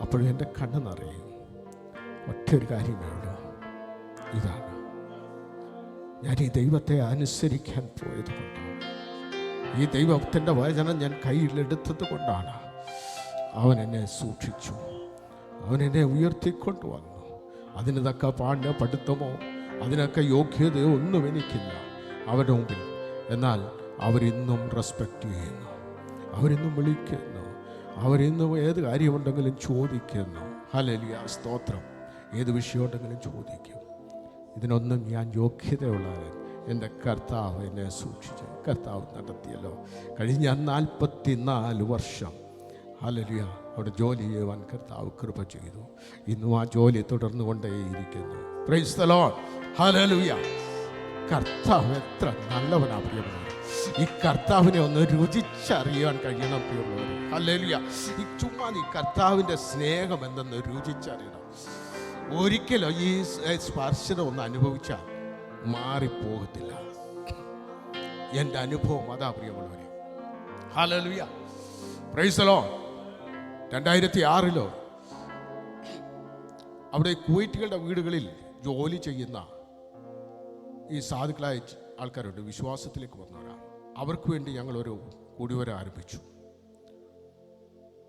അപ്പോഴും എൻ്റെ കണ്ണ് നിറയും. ഒറ്റൊരു കാര്യമേ ഉള്ളൂ, ഇതാണ് ഞാൻ ഈ ദൈവത്തെ അനുസരിക്കാൻ പോയത് കൊണ്ടാണ്, ഈ ദൈവത്തിൻ്റെ വചനം ഞാൻ കയ്യിലെടുത്തത് കൊണ്ടാണ് അവൻ എന്നെ സൂക്ഷിച്ചു, അവൻ എന്നെ ഉയർത്തിക്കൊണ്ടുവന്നു. അതിന് തക്ക പാണ്ഡ്യ പഠിത്തമോ അതിനൊക്കെ യോഗ്യതയോ ഒന്നും എനിക്കില്ല അവരുടെ മുമ്പിൽ. എന്നാൽ അവരിന്നും റെസ്പെക്റ്റ് ചെയ്യുന്നു, അവരിന്നും വിളിക്കുന്നു, അവരിന്നും ഏത് കാര്യമുണ്ടെങ്കിലും ചോദിക്കുന്നു. ഹല്ലേലൂയ സ്തോത്രം. ഏത് വിഷയമുണ്ടെങ്കിലും ചോദിക്കും. ഇതിനൊന്നും ഞാൻ യോഗ്യതയുള്ളവൻ. എൻ്റെ കർത്താവ് എന്നെ സൂക്ഷിച്ച് കർത്താവ് നടത്തിയല്ലോ. കഴിഞ്ഞ 44 വർഷം ഹല്ലേലൂയ അവിടെ ജോലി ചെയ്യുവാൻ കർത്താവ് കൃപ ചെയ്തു. ഇന്നും ആ ജോലി തുടർന്നു കൊണ്ടേയിരിക്കുന്നു. Praise the Lord. ഹല്ലേലൂയ. കർത്താവ് എത്ര നല്ലവനാ പ്രിയമുള്ളവർ. ഈ കർത്താവിനെ ഒന്ന് രുചിച്ചറിയാൻ കഴിയണം പ്രിയമുള്ളവർ. ഹല്ലേലൂയ. ഈ ചുമ്മാ ഈ കർത്താവിൻ്റെ സ്നേഹം എന്തെന്ന് രുചിച്ചറിയണം. ഒരിക്കലും ഈ സ്പർശനം ഒന്ന് അനുഭവിച്ചാൽ മാറിപ്പോകത്തില്ല. എൻ്റെ അനുഭവം അതാ പ്രിയമുള്ളവരെ. ഹല്ലേലൂയ. Price the Lord. 2006 അവിടെ കുവൈറ്റുകളുടെ വീടുകളിൽ ജോലി ചെയ്യുന്ന ഈ സാധുക്കളായ ആൾക്കാരുണ്ട്, വിശ്വാസത്തിലേക്ക് വന്നവരാണ്. അവർക്ക് വേണ്ടി ഞങ്ങളൊരു കൂടിവര ആരംഭിച്ചു.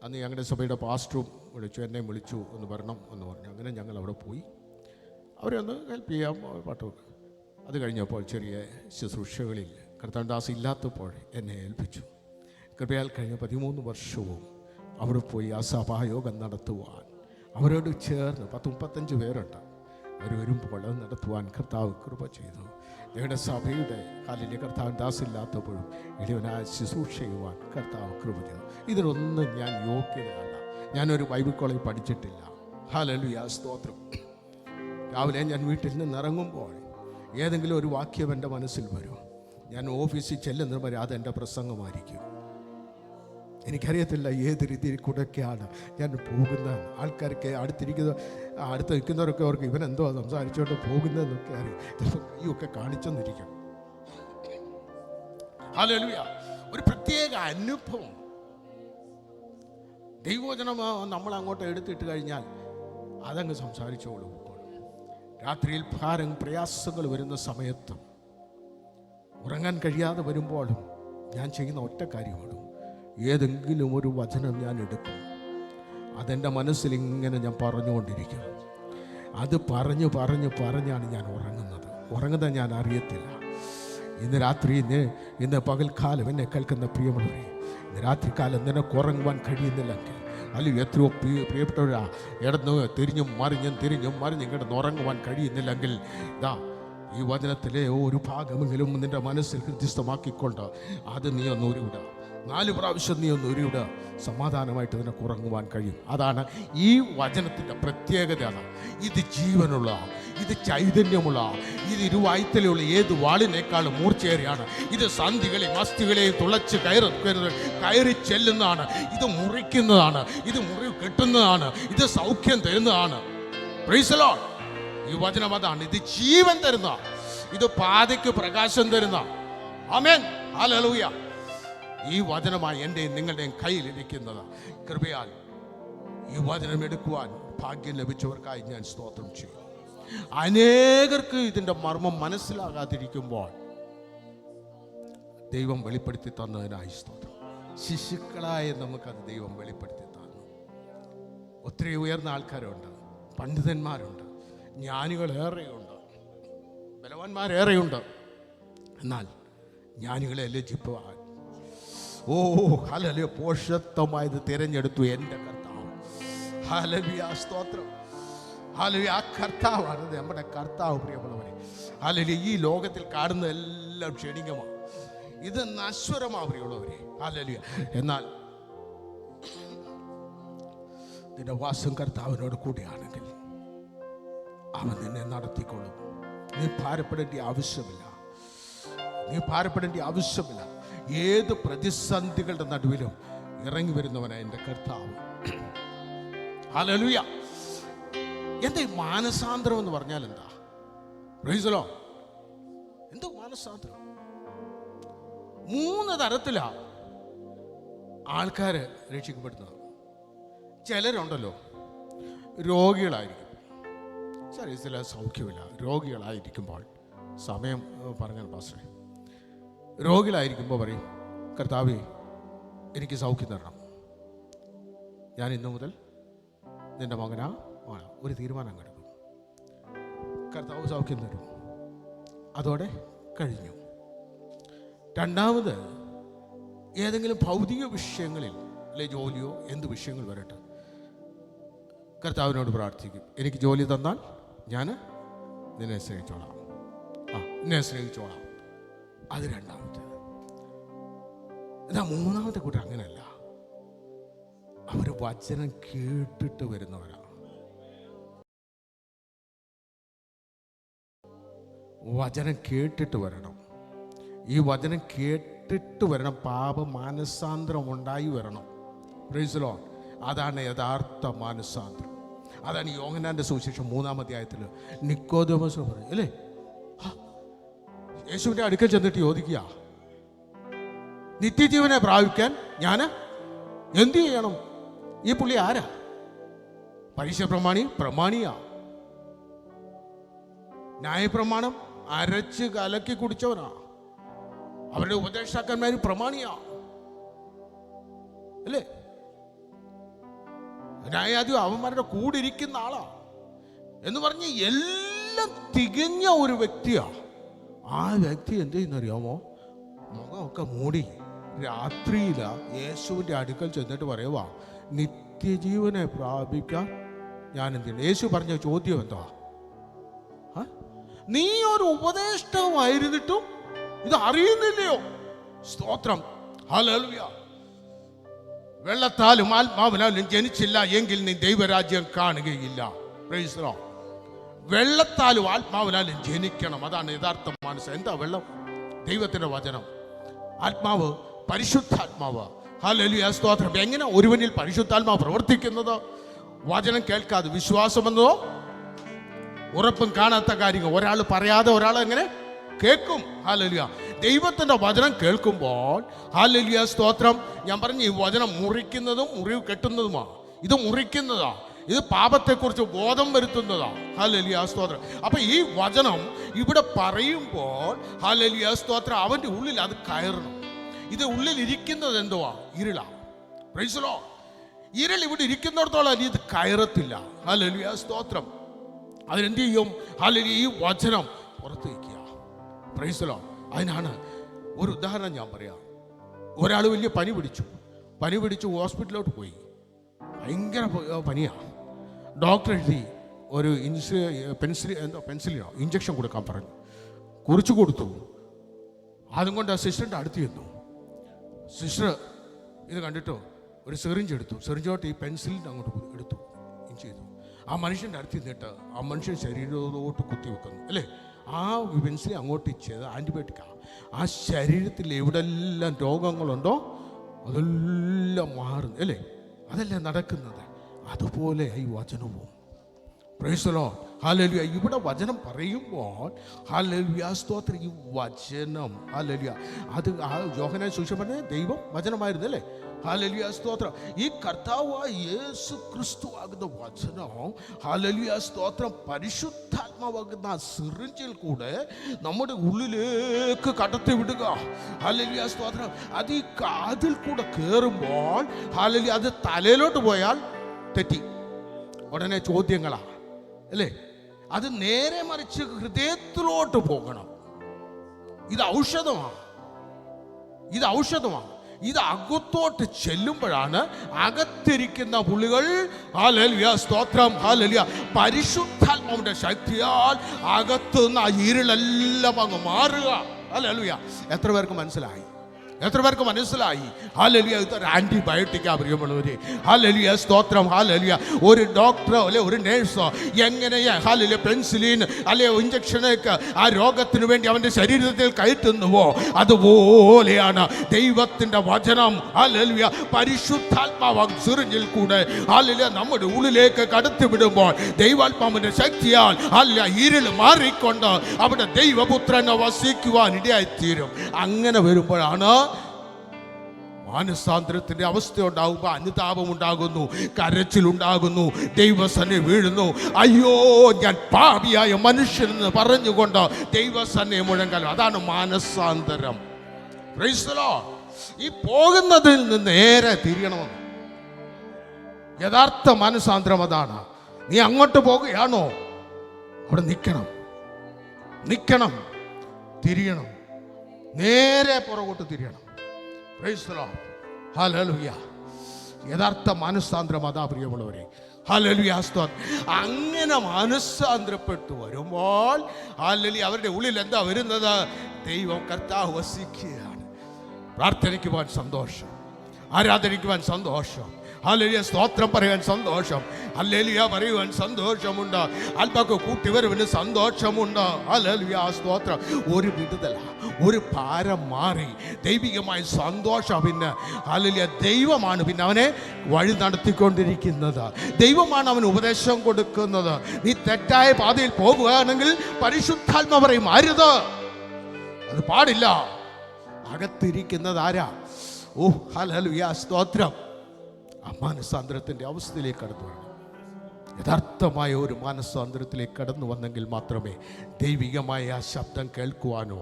അന്ന് ഞങ്ങളുടെ സഭയുടെ പാസ്റ്ററും വിളിച്ചു, എന്നെ വിളിച്ചു ഒന്ന് വരണം എന്ന് പറഞ്ഞു. അങ്ങനെ ഞങ്ങൾ അവിടെ പോയി അവരെ ഒന്ന് ഹെൽപ്പ് ചെയ്യാം പാട്ടൊക്കെ. അത് കഴിഞ്ഞപ്പോൾ ചെറിയ ശുശ്രൂഷകളിൽ കർത്താൻദാസ് ഇല്ലാത്തപ്പോൾ എന്നെ ഏൽപ്പിച്ചു. കൃപയാൽ കഴിഞ്ഞ 13 വർഷവും അവിടെ പോയി ആ സഭായോഗം നടത്തുവാൻ അവരോട് ചേർന്ന് 10-35 പേരുണ്ട്. അവർ വരുമ്പോൾ അത് നടത്തുവാൻ കർത്താവ് കൃപ ചെയ്തു. ഞങ്ങളുടെ സഭയുടെ കാലിൽ കർത്താൻദാസ് ഇല്ലാത്തപ്പോഴും എളിയവനായ ശുശ്രൂഷ ചെയ്യുവാൻ കർത്താവ് കൃപ ചെയ്തു. ഇതിനൊന്നും ഞാൻ യോഗ്യതയല്ല. ഞാനൊരു ബൈബിൾ കോളേജ് പഠിച്ചിട്ടില്ല. ഹല്ലേലൂയ സ്തോത്രം. രാവിലെ ഞാൻ വീട്ടിൽ നിന്ന് ഇറങ്ങുമ്പോൾ ഏതെങ്കിലും ഒരു വാക്യം എൻ്റെ മനസ്സിൽ വരും. ഞാൻ ഓഫീസിൽ ചെല്ലുന്നത് വരെ അതെൻ്റെ പ്രസംഗമായിരിക്കും. എനിക്കറിയത്തില്ല ഏത് രീതിയിൽ കൂടെയൊക്കെയാണ് ഞാൻ പോകുന്നത്. ആൾക്കാർക്ക് അടുത്ത് നിൽക്കുന്നവരൊക്കെ അവർക്ക് ഇവനെന്തോ സംസാരിച്ചുകൊണ്ട് പോകുന്നതെന്നൊക്കെ അറിയാം. ചിലപ്പോൾ കൈയൊക്കെ കാണിച്ചെന്നിരിക്കും. ഹല്ലേലൂയ. ഒരു പ്രത്യേക അനുഭവം. ദൈവവചനം നമ്മൾ അങ്ങോട്ട് എടുത്തിട്ട് കഴിഞ്ഞാൽ അതങ്ങ് സംസാരിച്ചോളൂ. രാത്രിയിൽ ഭാരം പ്രയാസങ്ങൾ വരുന്ന സമയത്തും ഉറങ്ങാൻ കഴിയാതെ വരുമ്പോഴും ഞാൻ ചെയ്യുന്ന ഒറ്റ കാര്യമാണ്, ഏതെങ്കിലും ഒരു വചനം ഞാൻ എടുക്കും. അതെൻ്റെ മനസ്സിൽ ഇങ്ങനെ ഞാൻ പറഞ്ഞുകൊണ്ടിരിക്കും. അത് പറഞ്ഞാണ് ഞാൻ ഉറങ്ങുന്നത് ഞാൻ അറിയത്തില്ല. ഇന്ന് രാത്രി ഇന്ന് പകൽക്കാലം എന്നെ കേൾക്കുന്ന പ്രിയമുള്ളവരെ, ഇന്ന് രാത്രികാലം നിനക്ക് ഉറങ്ങുവാൻ കഴിയുന്നില്ലെങ്കിൽ, അല്ലെങ്കിൽ എത്രയോ പ്രിയപ്പെട്ടവരാ ഇടന്ന് തിരിഞ്ഞും മറിഞ്ഞും കിടന്ന് ഉറങ്ങുവാൻ കഴിയുന്നില്ലെങ്കിൽ, ഇതാ ഈ വചനത്തിലെ ഒരു ഭാഗമെങ്കിലും നിൻ്റെ മനസ്സിൽ ഹൃദ്യസ്ഥമാക്കിക്കൊണ്ട് അത് നീ ഒന്ന് ഉരുവിടുക. 4 പ്രാവശ്യം നീ ഒന്ന് ഉരുവിടുക. സമാധാനമായിട്ട് നിനക്ക് ഉറങ്ങുവാൻ കഴിയും. അതാണ് ഈ വചനത്തിൻ്റെ പ്രത്യേകത. ഇത് ജീവനുള്ള, ഇത് ചൈതന്യമുള്ള, ഇത് ഇരുവായ്ത്തലുള്ള ഏത് വാളിനേക്കാളും മൂർച്ചയേറിയാണ്. ഇത് സന്ധികളെയും അസ്ഥികളെയും തുളച്ച് കയറി ചെല്ലുന്നതാണ്. ഇത് മുറിക്കുന്നതാണ്, ഇത് മുറിവ് കെട്ടുന്നതാണ്, ഇത് സൗഖ്യം തരുന്നതാണ്. Price the Lord. ഈ വചനം അതാണ്. ഇത് ജീവൻ തരുന്ന, ഇത് പാതയ്ക്ക് പ്രകാശം തരുന്ന. ആമേൻ, ഹല്ലേലൂയ. ഈ വചനമായി എൻ്റെയും നിങ്ങളുടെയും കയ്യിലിരിക്കുന്നത്. കൃപയാൽ ഈ വചനം എടുക്കുവാൻ ഭാഗ്യം ലഭിച്ചവർക്കായി ഞാൻ സ്തോത്രം ചെയ്യും. അനേകർക്ക് ഇതിൻ്റെ മർമ്മം മനസ്സിലാകാതിരിക്കുമ്പോൾ ദൈവം വെളിപ്പെടുത്തി തന്നതിനായി സ്തോത്രം. ശിശുക്കളായ നമുക്കത് ദൈവം വെളിപ്പെടുത്തി തന്നു. ഒത്തിരി ഉയർന്ന ആൾക്കാരുണ്ട്, പണ്ഡിതന്മാരുണ്ട്, ജ്ഞാനികളേറെയുണ്ട്, ബലവാന്മാരേറെയുണ്ട്. എന്നാൽ ജ്ഞാനികളെ ലജ്ജിപ്പാൻ, ഹല്ലേലൂയ, പോഷത്വമായത് തിരഞ്ഞെടുത്തു എൻ്റെ കർത്താവ്. ഹല്ലേലൂയ, സ്തോത്രം. ഹല്ലേലൂയ, ആ കർത്താവാണ് നമ്മുടെ കർത്താവ്. പ്രിയമുള്ളവരെ, ഹല്ലേലൂയ, ഈ ലോകത്തിൽ കാണുന്ന എല്ലാം ക്ഷണികമാണ്, ഇത് നശ്വരമാണ് പ്രിയമുള്ളവരെ. ഹല്ലേലൂയ. എന്നാൽ നിന്റെ വാസം കർത്താവിനോട് കൂടിയാണെങ്കിൽ അവൻ നിന്നെ നടത്തിക്കൊള്ളും. നീ ഭാരപ്പെടേണ്ട ആവശ്യമില്ല. ഏത് പ്രതിസന്ധികളുടെ നടുവിലും ഇറങ്ങി വരുന്നവനാണ് എൻ്റെ കർത്താവ്. ഹല്ലേലൂയ. എന്താ ഈ മാനസാന്തരം എന്ന് പറഞ്ഞാൽ എന്താ? Price the Lord. എന്തോ മാനസാന്തരം 3 തരത്തിലാണ് ആൾക്കാർ രക്ഷിക്കപ്പെടുന്നത്. ചിലരുണ്ടല്ലോ രോഗികളായിരിക്കും, ചില സൗഖ്യമില്ല. രോഗികളായിരിക്കുമ്പോൾ സമയം പറഞ്ഞാൽ പാസ്റ്ററെ, രോഗികളായിരിക്കുമ്പോൾ പറയും, കർത്താവേ എനിക്ക് സൗഖ്യം തരണം, ഞാൻ ഇന്നു മുതൽ നിൻ്റെ മകനാ ആണ്. ഒരു തീരുമാനം എടുക്കും, കർത്താവ് സൗഖ്യം തരും, അതോടെ കഴിഞ്ഞു. രണ്ടാമത് ഏതെങ്കിലും ഭൗതിക വിഷയങ്ങളിൽ, അല്ലെ ജോലിയോ എന്ത് വിഷയങ്ങൾ വരട്ടെ, കർത്താവിനോട് പ്രാർത്ഥിക്കും, എനിക്ക് ജോലി തന്നാൽ ഞാൻ നിന്നെ സ്നേഹിച്ചോളാം, അത് രണ്ടാമത്തെ. എന്നാ 3-ാമത്തെ കൂട്ടർ അങ്ങനെയല്ല, അവർ വചനം കേട്ടിട്ട് വരുന്നവരാണ്. വചനം കേട്ടിട്ട് വരണം. ഈ വചനം കേട്ടിട്ട് വരണം. പാപ മാനസാന്തരം ഉണ്ടായി വരണം. Price the Lord. അതാണ് യഥാർത്ഥ മാനസാന്തരം. അതാണ് യോഹന്നാന്റെ സുവിശേഷം 3-ാം അധ്യായത്തിൽ നിക്കോദെമോസ് പറയും, അല്ലേ, യേശുവിൻ്റെ അടുക്കൽ ചെന്നിട്ട് ചോദിക്കുക, നിത്യജീവനെ പ്രാപിക്കാൻ ഞാൻ എന്ത് ചെയ്യണം? ഈ പുള്ളി ആരാ? പരീക്ഷ പ്രമാണിയാ. ന്യായപ്രമാണം അരച്ച് കലക്കി കുടിച്ചവനാ. അവരുടെ ഉപദേഷ്ടാക്കന്മാർ പ്രമാണിയാ, അല്ലേ? ന്യായാധിപ അവന്മാരുടെ കൂടെ ഇരിക്കുന്ന ആളാ എന്ന് പറഞ്ഞ് എല്ലാം തികഞ്ഞ ഒരു വ്യക്തിയാ. ആ വ്യക്തി എന്ത് ചെയ്യുന്നറിയാമോ? മുഖമൊക്കെ മൂടി രാത്രിയില യേശുവിൻ്റെ അടുക്കൽ ചെന്നിട്ട് പറയുവാ, നിത്യജീവനെ പ്രാപിക്കാൻ ഞാൻ എന്ത് ചെയ്യണം? യേശു പറഞ്ഞ ചോദ്യം എന്താ? നീ ഒരു ഉപദേഷ്ടമായിരുന്നിട്ടും ഇത് അറിയുന്നില്ലയോ? സ്തോത്രം, ഹല്ലേലൂയ. വെള്ളത്താലും ആത്മാവിനാലും ജനിച്ചില്ല എങ്കിൽ നീ ദൈവരാജ്യം കാണുകയില്ല. Praise the Lord. വെള്ളത്താലും ആത്മാവിനാലും ജനിക്കണം. അതാണ് യഥാർത്ഥ മനസ്സ്. എന്താ വെള്ളം? ദൈവത്തിന്റെ വചനം. ആത്മാവ് പരിശുദ്ധാത്മാവ്. ഹല്ലേലൂയ, സ്തോത്രം. എങ്ങനെ ഒരുവനിൽ പരിശുദ്ധാത്മാവ് പ്രവർത്തിക്കുന്നത്? വചനം കേൾക്കാതെ വിശ്വാസമെന്നോ ഉറപ്പും കാണാത്ത കാര്യങ്ങൾ ഒരാൾ പറയാതെ ഒരാൾ എങ്ങനെ കേൾക്കും? ഹല്ലേലൂയ. ദൈവത്തിന്റെ വചനം കേൾക്കുമ്പോൾ, ഹല്ലേലൂയ, സ്തോത്രം, ഞാൻ പറഞ്ഞു ഈ വചനം മുറിക്കുന്നതും മുറിവ് കെട്ടുന്നതുമാണ്. ഇത് മുറിക്കുന്നതാ, ഇത് പാപത്തെക്കുറിച്ച് ബോധം വരുത്തുന്നതാ. ഹല്ലേലൂയ, സ്തോത്രം. അപ്പൊ ഈ വചനം ഇവിടെ പറയുമ്പോൾ, ഹല്ലേലൂയ, സ്തോത്രം, അവന്റെ ഉള്ളിൽ അത് കയറണം. ഇത് ഉള്ളിൽ ഇരിക്കുന്നത് എന്തുവാ? ഇരുളാ. Praise the Lord. ഇരുൾ ഇവിടെ ഇരിക്കുന്നിടത്തോളം ഇത് കയറത്തില്ല. ഹല്ലേലൂയ, സ്തോത്രം. അതിനെന്ത് ചെയ്യും? ഹല്ലേലൂയ, ഈ വചനം പുറത്ത് വയ്ക്കുക. Price the Lord. അതിനാണ് ഒരു ഉദാഹരണം ഞാൻ പറയാം. ഒരാൾ വലിയ പനി പിടിച്ചു ഹോസ്പിറ്റലിലോട്ട് പോയി. ഭയങ്കര പനിയാണ്. ഡോക്ടർ എഴുതി ഒരു പെൻസിലിനോ ഇഞ്ചക്ഷൻ കൊടുക്കാൻ പറഞ്ഞു. കുറിച്ച് കൊടുത്തു. അതും കൊണ്ട് ആ സിസ്റ്ററിൻ്റെ അടുത്ത് ചെന്നു. സിസ്റ്റർ ഇത് കണ്ടിട്ടോ ഒരു സിറിഞ്ച് എടുത്തു. സിറിഞ്ചോട്ട് ഈ പെൻസിലിൻ്റെ അങ്ങോട്ട് എടുത്തു ചെയ്തു. ആ മനുഷ്യൻ്റെ അടുത്ത് നിന്നിട്ട് ആ മനുഷ്യൻ ശരീരത്തോട്ട് കുത്തി വെക്കുന്നു അല്ലേ. ആ പെൻസിൽ അങ്ങോട്ട് ചെയ്ത് ആൻറ്റിബയോട്ടിക്കാണ്. ആ ശരീരത്തിൽ എവിടെല്ലാം രോഗങ്ങളുണ്ടോ അതെല്ലാം മാറുന്നു അല്ലേ. അതല്ലേ നടക്കുന്നത്. അതുപോലെ ഈ വചനവും. Price the Lord. ഹല്ലേലൂയ. ഇവിടെ വചനം പറയുമ്പോൾ ഹല്ലേലൂയ സ്തോത്രം. ഈ വചനം ഹല്ലേലൂയ അത് യോഹന്നാൻ സുവിശേഷം പറഞ്ഞ ദൈവം വചനമായിരുന്നു അല്ലേ. ഹല്ലേലൂയ സ്തോത്രം. ഈ കർത്താവായ യേശു ക്രിസ്തു ആകുന്ന വചനം ഹല്ലേലൂയ സ്തോത്രം പരിശുദ്ധാത്മാവാകുന്ന സിറിഞ്ചിൽ കൂടെ നമ്മുടെ ഉള്ളിലേക്ക് കടത്തി വിടുക. ഹല്ലേലൂയ സ്തോത്രം. അത് ഈ കാതിൽ കൂടെ കയറുമ്പോൾ ഹല്ലേലൂയ അത് തലയിലോട്ട് പോയാൽ തെറ്റി ഉടനെ ചോദ്യങ്ങളാ അല്ലേ. അത് നേരെ മറിച്ച് ഹൃദയത്തിലോട്ട് പോകണം. ഇത് ഔഷധമാണ്. ഇത് അകത്തോട്ട് ചെല്ലുമ്പോഴാണ് അകത്തിരിക്കുന്ന പുള്ളികൾ ഹല്ലേലൂയ സ്തോത്രം ഹല്ലേലൂയ പരിശുദ്ധാത്മാവിന്റെ ശക്തിയാൽ അകത്തുനിന്ന് ആ ഇരുളെല്ലാം അങ്ങ് മാറുക. ഹല്ലേലൂയ. എത്ര പേർക്ക് മനസ്സിലായി? ഹല്ലേലൂയ. ഇതൊരു ആന്റിബയോട്ടിക്കാ പ്രിയമുള്ളവരെ. ഹല്ലേലൂയ സ്തോത്രം. ഹല്ലേലൂയ. ഒരു ഡോക്ടറോ അല്ലെ ഒരു നേഴ്സോ എങ്ങനെയാ ഹല്ലേലൂയ പെൻസിലിൻ അല്ലെ ഇഞ്ചക്ഷനൊക്കെ ആ രോഗത്തിന് വേണ്ടി അവൻ്റെ ശരീരത്തിൽ കയറ്റുന്നുവോ അതുപോലെയാണ് ദൈവത്തിൻ്റെ വചനം. ഹല്ലേലൂയ പരിശുദ്ധാത്മാവ് സിറിഞ്ചിൽ കൂടെ ഹല്ലേലൂയ നമ്മുടെ ഉള്ളിലേക്ക് കടത്തി വിടുമ്പോൾ ദൈവാത്മാവിൻ്റെ ശക്തിയാൽ ഹല്ലേലൂയ ഇരുൾ മാറിക്കൊണ്ട് അവിടെ ദൈവപുത്രനെ വസിക്കുവാൻ ഇടയായിത്തീരും. അങ്ങനെ വരുമ്പോഴാണ് മാനസാന്തരത്തിന്റെ അവസ്ഥ ഉണ്ടാകുമ്പോൾ അനുതാപം ഉണ്ടാകുന്നു, കരച്ചിലുണ്ടാകുന്നു, ദൈവസന്നെ വീഴുന്നു. അയ്യോ ഞാൻ പാപിയായ മനുഷ്യനെന്ന് പറഞ്ഞുകൊണ്ട് ദൈവസന്നെ മുഴങ്ങലും. അതാണ് മാനസാന്തരം. Price the Lord. ഈ പോകുന്നതിൽ നിന്ന് നേരെ തിരിയണമെന്ന് യഥാർത്ഥ മാനസാന്തരം അതാണ്. നീ അങ്ങോട്ട് പോകുകയാണോ അവിടെ നിൽക്കണം, തിരിയണം, നേരെ പുറകോട്ട് തിരിയണം. Praise the Lord. ഹല്ലേലൂയ. യഥാർത്ഥ മാനസാന്തരം അതാ പ്രിയമുള്ളവരെ. ഹല്ലേലൂയ സ്തോത്രം. അങ്ങനെ മാനസാന്തരപ്പെട്ടു വരുമ്പോൾ ഹല്ലേലൂയ അവരുടെ ഉള്ളിൽ എന്താ വരുന്നത്? ദൈവം കർത്താവ് വസിക്കുകയാണ്. പ്രാർത്ഥനയ്ക്കുവാൻ സന്തോഷം, ആരാധനിക്കുവാൻ സന്തോഷം, ഹല്ലേലൂയ സ്തോത്രം പറയാൻ സന്തോഷം, ഹല്ലേലൂയ പറയുവാൻ സന്തോഷമുണ്ട്, അല്പൊക്കെ കൂട്ടിവരവിന് സന്തോഷമുണ്ട്. ഹല്ലേലൂയ സ്തോത്രം. ഒരു വിടുതല, ഒരു ഭാരം മാറി ദൈവികമായ സന്തോഷം. പിന്നെ ഹല്ലേലൂയ ദൈവമാണ് പിന്നെ അവനെ വഴി നടത്തിക്കൊണ്ടിരിക്കുന്നത്. ദൈവമാണ് അവന് ഉപദേശം കൊടുക്കുന്നത്. നീ തെറ്റായ പാതയിൽ പോകുകയാണെങ്കിൽ പരിശുദ്ധാത്മാവ് പറയും അരുത്, അത് പാടില്ല. അകത്തിരിക്കുന്നത് ആരാ? ഓ ഹല്ലേലൂയ സ്തോത്രം. ആ മാനസാന്തരത്തിൻ്റെ അവസ്ഥയിലേക്ക് കടന്നു വരണം. യഥാർത്ഥമായ ഒരു മാനസാന്തരത്തിലേക്ക് കടന്നു വന്നെങ്കിൽ മാത്രമേ ദൈവികമായ ആ ശബ്ദം കേൾക്കുവാനോ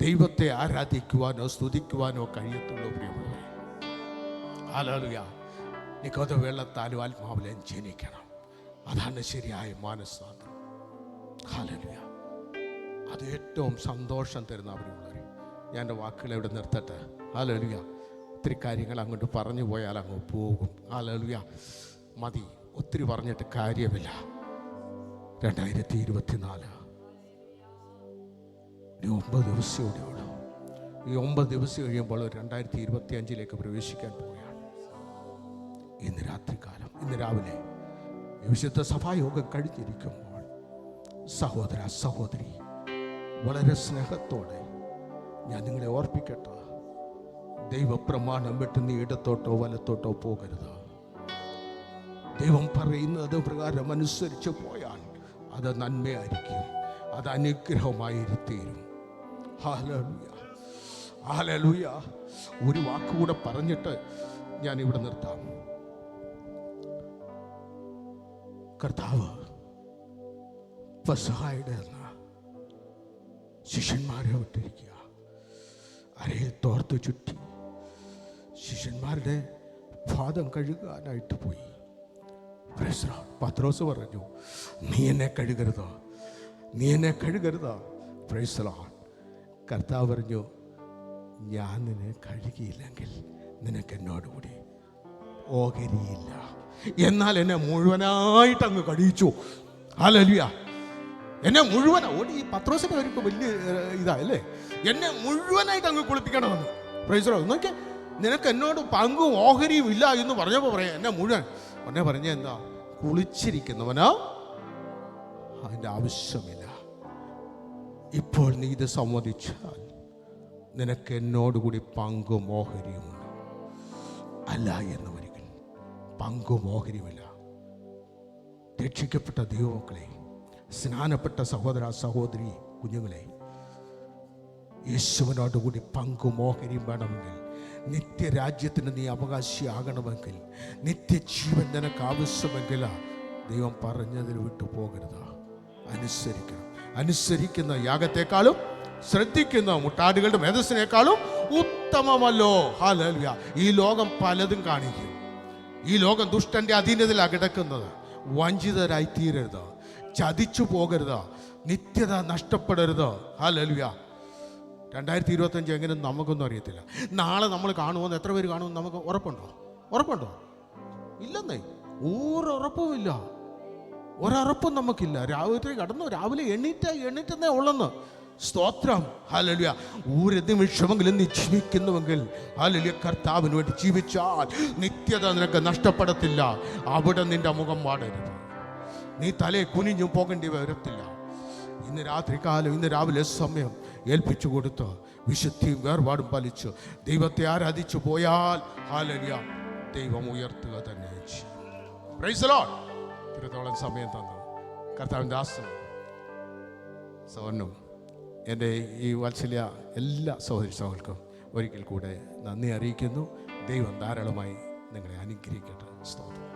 ദൈവത്തെ ആരാധിക്കുവാനോ സ്തുതിക്കുവാനോ കഴിയത്തുള്ളൂ പ്രിയമുള്ളവരെ. ഹല്ലേലൂയ. നിക്കോദ വെള്ളത്താലും ആത്മാവിലും ജനിക്കണം. അതാണ് ശരിയായ മാനസാന്തരം. ഹല്ലേലൂയ. അത് ഏറ്റവും സന്തോഷം തരുന്ന പ്രിയമുള്ളവരെ. ഞാൻ എൻ്റെ വാക്കുകൾ ഇവിടെ നിർത്തട്ടെ. ഹല്ലേലൂയ. ഒത്തിരി കാര്യങ്ങൾ അങ്ങോട്ട് പറഞ്ഞു പോയാൽ അങ്ങ് പോകും. ഹല്ലേലൂയ. മതി, ഒത്തിരി പറഞ്ഞിട്ട് കാര്യമില്ല. 2024 ഇനി 9 ദിവസം കൂടെ ഉള്ളൂ. ഈ 9 ദിവസം കഴിയുമ്പോൾ 2025 പ്രവേശിക്കാൻ പോവുകയാണ്. ഇന്ന് രാത്രികാലം, ഇന്ന് രാവിലെ വിശുദ്ധ സഭായോഗം കഴിഞ്ഞിരിക്കുമ്പോൾ സഹോദര സഹോദരി, വളരെ സ്നേഹത്തോടെ ഞാൻ നിങ്ങളെ ഓർപ്പിക്കട്ടെ. ദൈവപ്രമാണം വിട്ട് നീ ഇടത്തോട്ടോ വലത്തോട്ടോ പോകരുത്. ദൈവം പറയുന്നത് പ്രകാരം അനുസരിച്ച് പോയാൽ അത് നന്മയായിരിക്കും, അത് അനുഗ്രഹമായിത്തീരും. ഹല്ലേലൂയ. ഹല്ലേലൂയ. ഒരു വാക്കുകൂടെ പറഞ്ഞിട്ട് ഞാൻ ഇവിടെ നിർത്താം. കർത്താവ് പെസഹായുടെ അന്ന് ശിഷ്യന്മാരെ വിട്ടിരിക്കുക. അരയെ തോർത്ത് ചുറ്റി ശിഷ്യന്മാരുടെ പാദം കഴുകാനായിട്ട് പോയി. പത്രോസ് പറഞ്ഞു, നീ എന്നെ കഴുകരുത്. Price the Lord. കർത്താവ് പറഞ്ഞു, ഞാൻ നിന്നെ കഴുകിയില്ലെങ്കിൽ നിനക്ക് എന്നോടുകൂടി ഓഹരിയില്ല. എന്നാൽ എന്നെ മുഴുവനായിട്ട് അങ്ങ് കഴിച്ചു. ഹല്ലേലൂയ. എന്നെ മുഴുവൻ ഓടി. ഈ പത്രോസിന്റെ കാര്യമൊക്കെ വലിയ ഇതല്ലേ, എന്നെ മുഴുവനായിട്ട് അങ്ങ് കുളിപ്പിക്കണമെന്ന്. Price the Lord. നോക്കിയാൽ നിനക്ക് എന്നോട് പങ്കും ഓഹരിയും ഇല്ല എന്ന് പറഞ്ഞപ്പോൾ പറയാം എന്നെ മുഴുവൻ. ഉടനെ പറഞ്ഞ എന്താ, കുളിച്ചിരിക്കുന്നവനോ അതിൻ്റെ ആവശ്യമില്ല. ഇപ്പോൾ നീ ഇത് സമ്മതിച്ചാൽ നിനക്ക് എന്നോടുകൂടി പങ്കും ഓഹരിയുമുണ്ട്. അല്ല എന്ന് ഒരിക്കലും പങ്കും ഓഹരിയുമില്ല. രക്ഷിക്കപ്പെട്ട ദൈവമക്കളെ, സ്നാനപ്പെട്ട സഹോദര സഹോദരി കുഞ്ഞുങ്ങളെ, യേശുവിനോടുകൂടി പങ്കും ഓഹരിയും വേണമെങ്കിൽ, നിത്യരാജ്യത്തിന് നീ അവകാശിയാകണമെങ്കിൽ, നിത്യജീവൻ നിനക്ക് ആവശ്യമെങ്കിൽ ദൈവം പറഞ്ഞതിൽ വിട്ടു പോകരുത്. അനുസരിക്കണം. അനുസരിക്കുന്ന യാഗത്തെക്കാളും ശ്രദ്ധിക്കുന്ന മുട്ടാടുകളുടെ മേധസ്സിനേക്കാളും ഉത്തമമല്ലോ. ഹല്ലേലൂയ. ഈ ലോകം പലതും കാണിക്കും. ഈ ലോകം ദുഷ്ടന്റെ അധീനതയിലാണ് കിടക്കുന്നത്. വഞ്ചിതരായി തീരരുത്, ചതിച്ചു പോകരുത്, നിത്യത നഷ്ടപ്പെടരുത്. ഹല്ലേലൂയ. 2025 എങ്ങനെ നമുക്കൊന്നും അറിയത്തില്ല. നാളെ നമ്മൾ കാണുമെന്ന് എത്ര പേര് കാണുമെന്ന് നമുക്ക് ഉറപ്പുണ്ടോ? ഇല്ലെന്നേ, ഒരറപ്പുമില്ല. ഒരറപ്പും നമുക്കില്ല. രാവിലെ കടന്നു, രാവിലെ എണ്ണീറ്റെന്നേ ഉള്ളെന്ന്. സ്തോത്രം. ഹല്ലേലൂയ. ഒരു നിമിഷമെങ്കിലും നീ ജീവിക്കുന്നുവെങ്കിൽ, ഹല്ലേലൂയ, കർത്താവിന് വേണ്ടി ജീവിച്ചാൽ നിത്യത നിനക്ക് നഷ്ടപ്പെടത്തില്ല. അവിടെ നിന്റെ മുഖം വാടരുത്. നീ തലയെ കുനിഞ്ഞു പോകേണ്ടി വരത്തില്ല. ഇന്ന് രാത്രികാലം, ഇന്ന് രാവിലെ സമയം ഏൽപ്പിച്ചു കൊടുത്ത് വിശുദ്ധിയും വേർപാടും പാലിച്ച് ദൈവത്തെ ആരാധിച്ചു പോയാൽ, ഹല്ലേലൂയ, ദൈവം ഉയർത്തുക തന്നെ ചെയ്യും. Price the Lord. ഇത്രത്തോളം സമയം തന്നു കർത്താവിൻ്റെ ദാസനും സഹോദരനും എൻ്റെ ഈ വാത്സല്യ എല്ലാ സഹോദരി സഹോദരർക്കും ഒരിക്കൽ കൂടെ നന്ദി അറിയിക്കുന്നു. ദൈവം ധാരാളമായി നിങ്ങളെ അനുഗ്രഹിക്കട്ടെ. സ്തോത്രം.